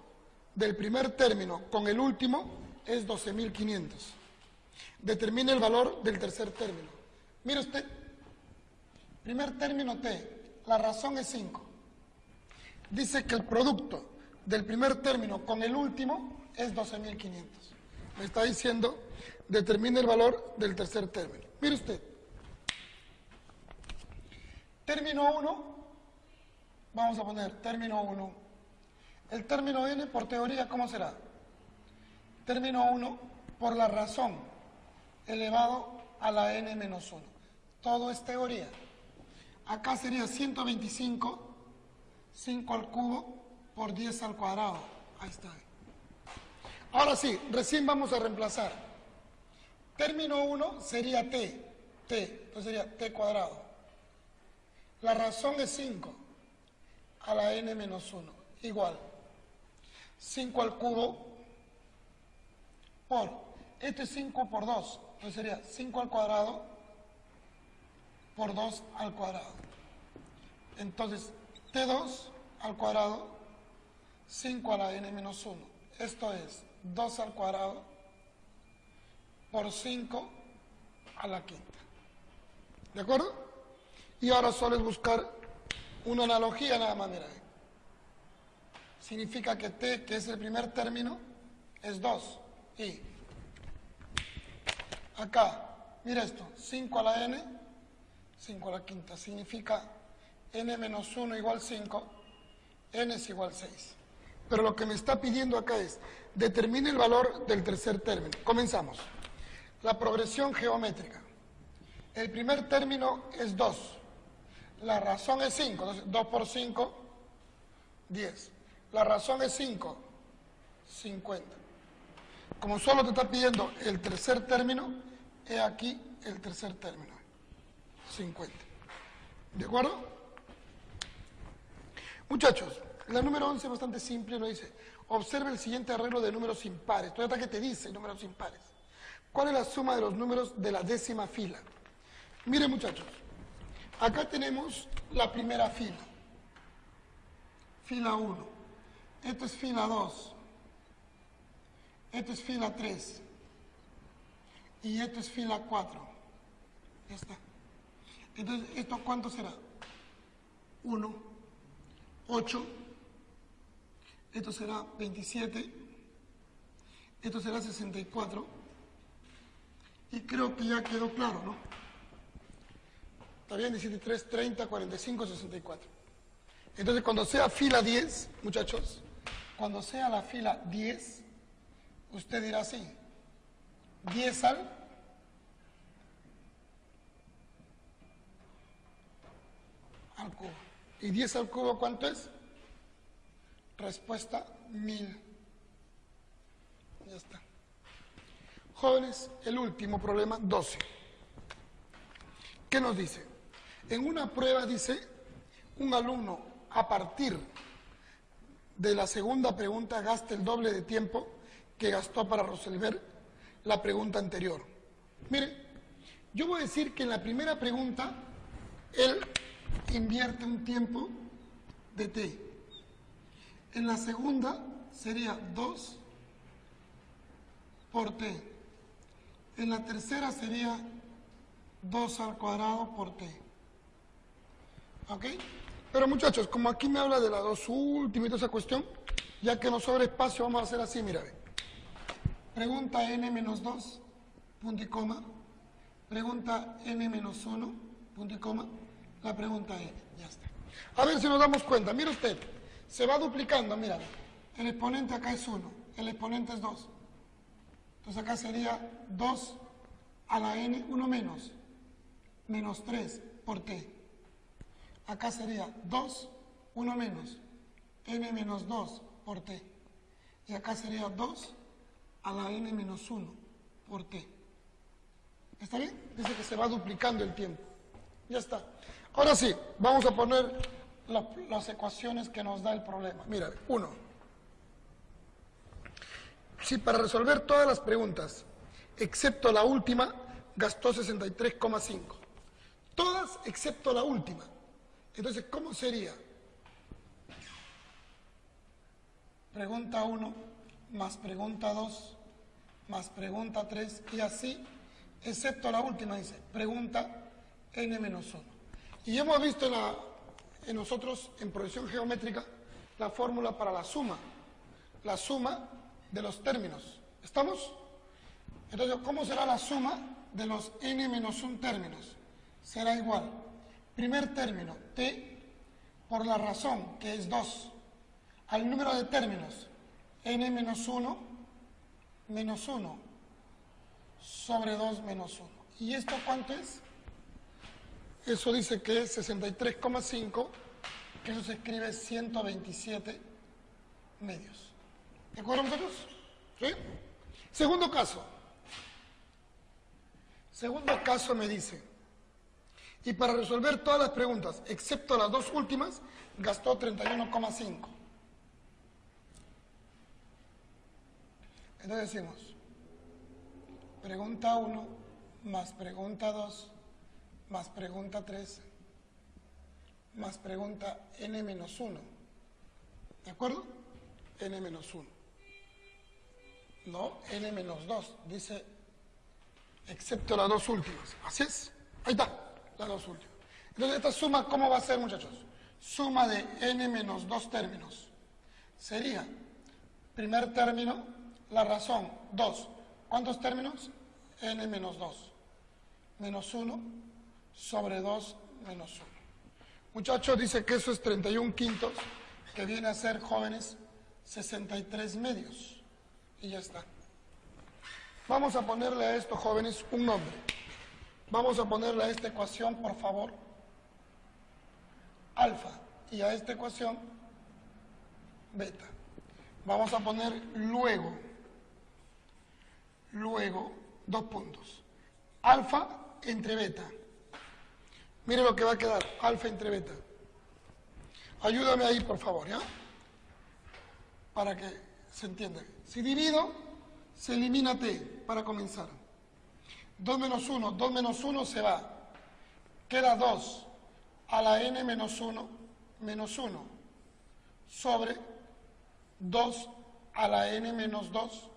del primer término con el último es 12.500. Determine el valor del tercer término. Mire usted, primer término T, la razón es 5. Dice que el producto del primer término con el último es 12.500. Me está diciendo, determine el valor del tercer término. Mire usted, término 1, vamos a poner término 1. El término n, por teoría, ¿cómo será? Término 1 por la razón elevado a la n menos 1. Todo es teoría. Acá sería 125, 5 al cubo por 10 al cuadrado. Ahí está. Ahora sí, recién vamos a reemplazar. Término 1 sería t, entonces sería t cuadrado. La razón es 5 a la n menos 1, igual 5 al cubo por, esto es 5 por 2, entonces sería 5 al cuadrado por 2 al cuadrado. Entonces, t2 al cuadrado, 5 a la n menos 1. Esto es 2 al cuadrado por 5 a la quinta. ¿De acuerdo? Y ahora solo es buscar una analogía nada más, mira. Significa que t, que es el primer término, es 2. Y acá, mira esto, 5 a la n, 5 a la quinta. Significa n menos 1 igual 5, n es igual 6. Pero lo que me está pidiendo acá es, determine el valor del tercer término. Comenzamos. La progresión geométrica. El primer término es 2. La razón es 5. Entonces, 2 por 5, 10. La razón es 5, 50. Como solo te está pidiendo el tercer término, he aquí el tercer término, 50. ¿De acuerdo? Muchachos, la número 11 es bastante simple, nos dice, observe el siguiente arreglo de números impares. Todavía que te dice números impares. ¿Cuál es la suma de los números de la décima fila? Miren, muchachos, acá tenemos la primera fila. Fila 1. Esto es fila 2. Esto es fila 3. Y esto es fila 4. Ya está. Entonces, ¿esto cuánto será? 1, 8. Esto será 27. Esto será 64. Y creo que ya quedó claro, ¿no? Está bien, 17, 3, 30, 45, 64. Entonces, cuando sea fila 10, muchachos, cuando sea la fila 10, usted dirá así, 10 al cubo. ¿Y 10 al cubo cuánto es? Respuesta 1000. Ya está. Jóvenes, el último problema, 12. ¿Qué nos dice? En una prueba dice, un alumno a partir de la segunda pregunta gasta el doble de tiempo que gastó para resolver la pregunta anterior. Miren, yo voy a decir que en la primera pregunta él invierte un tiempo de t. En la segunda sería 2 por t. En la tercera sería 2 al cuadrado por t. ¿Ok? Pero muchachos, como aquí me habla de las dos últimas y toda esa cuestión, ya que nos sobra espacio, vamos a hacer así, mira. Pregunta n menos 2, punto y coma. Pregunta n menos 1, punto y coma. La pregunta n, ya está. A ver si nos damos cuenta, mire usted, se va duplicando, mira. El exponente acá es 1, el exponente es 2. Entonces acá sería 2 a la n, 1 menos, menos 3 por t. Acá sería 2, 1 menos, n menos 2 por t. Y acá sería 2 a la n menos 1 por t. ¿Está bien? Dice que se va duplicando el tiempo. Ya está. Ahora sí, vamos a poner las ecuaciones que nos da el problema. Mira, 1. Si para resolver todas las preguntas, excepto la última, gastó 63,5. Todas excepto la última. Entonces, ¿cómo sería? Pregunta 1 más pregunta 2 más pregunta 3 y así, excepto la última, dice, pregunta n menos 1. Y hemos visto en nosotros, en progresión geométrica, la fórmula para la suma de los términos. ¿Estamos? Entonces, ¿cómo será la suma de los n menos 1 términos? Será igual. Primer término, t, por la razón, que es 2, al número de términos, n menos 1, menos 1, sobre 2 menos 1. ¿Y esto cuánto es? Eso dice que es 63,5, que eso se escribe 127 medios. ¿De acuerdo, muchachos? ¿Sí? Segundo caso. Segundo caso me dice, y para resolver todas las preguntas, excepto las dos últimas, gastó 31,5. Entonces decimos, pregunta 1 más pregunta 2 más pregunta 3 más pregunta n-1. ¿De acuerdo? n-1. No, n-2. Dice, excepto las dos últimas. Así es. Ahí está, las dos últimas. Entonces, esta suma, ¿cómo va a ser, muchachos? Suma de n-2 términos. Sería, primer término, la razón, 2. ¿Cuántos términos? n-2. Menos 1 sobre 2 menos 1. Muchachos, dice que eso es 31 quintos, que viene a ser, jóvenes, 63 medios. Y ya está. Vamos a ponerle a esto, jóvenes, un nombre. Vamos a ponerle a esta ecuación, por favor, alfa. Y a esta ecuación, beta. Vamos a poner luego, dos puntos. Alfa entre beta. Mire lo que va a quedar, alfa entre beta. Ayúdame ahí, por favor, ¿ya? Para que se entienda. Si divido, se elimina t, para comenzar. 2 menos 1, 2 menos 1 se va. Queda 2 a la n menos 1, menos 1, sobre 2 a la n menos 2,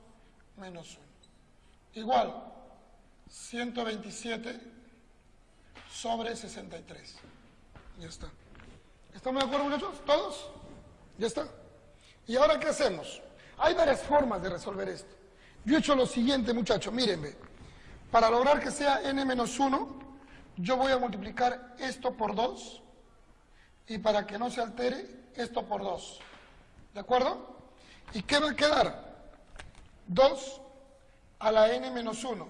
menos 1. Igual, 127 sobre 63. Ya está. ¿Estamos de acuerdo, muchachos? ¿Todos? Ya está. ¿Y ahora qué hacemos? Hay varias formas de resolver esto. Yo he hecho lo siguiente, muchachos, mírenme. Para lograr que sea n-1, yo voy a multiplicar esto por 2, y para que no se altere, esto por 2. ¿De acuerdo? ¿Y qué va a quedar? 2 a la n-1,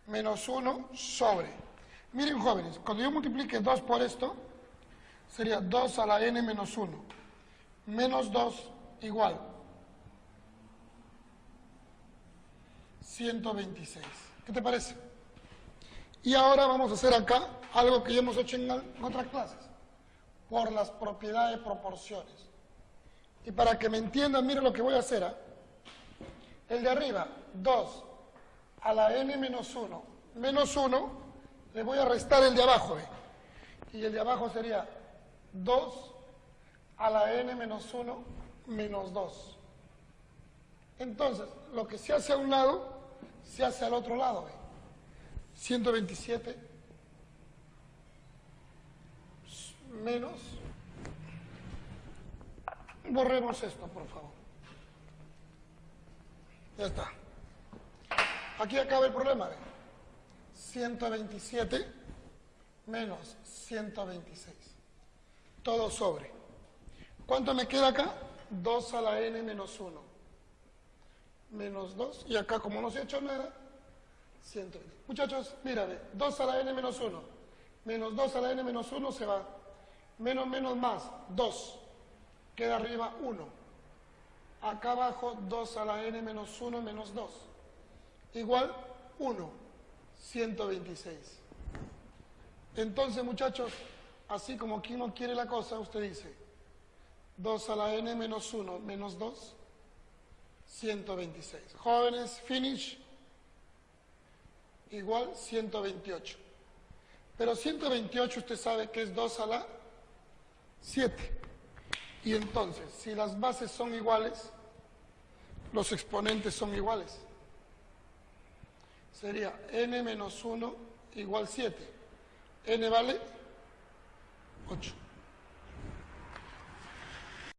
menos 1 sobre. Miren, jóvenes, cuando yo multiplique 2 por esto, sería 2 a la n-1, menos 2 igual 126. ¿Qué te parece? Y ahora vamos a hacer acá algo que ya hemos hecho en otras clases, por las propiedades de proporciones. Y para que me entiendan, miren lo que voy a hacer. El de arriba, 2 a la n-1, menos 1, le voy a restar el de abajo, ¿ve? Y el de abajo sería 2 a la n-1 menos 2. Entonces, lo que se hace a un lado, se hace al otro lado, ¿ve? 127 menos, borremos esto, por favor. Ya está. Aquí acaba el problema, ¿ve? 127 menos 126. Todo sobre. ¿Cuánto me queda acá? 2 a la n menos 1. Menos 2. Y acá, como no se ha hecho nada, 120. Muchachos, mírame. 2 a la n menos 1. Menos 2 a la n menos 1 se va. Menos, menos, más. 2. Queda arriba 1. Acá abajo, 2 a la n menos 1 menos 2. Igual 1. 126. Entonces, muchachos, así como quien no quiere la cosa, usted dice 2 a la n menos 1 menos 2, 126. Jóvenes, finish, igual 128. Pero 128 usted sabe que es 2 a la 7. Y entonces, si las bases son iguales, los exponentes son iguales. Sería n menos 1 igual 7. N vale 8.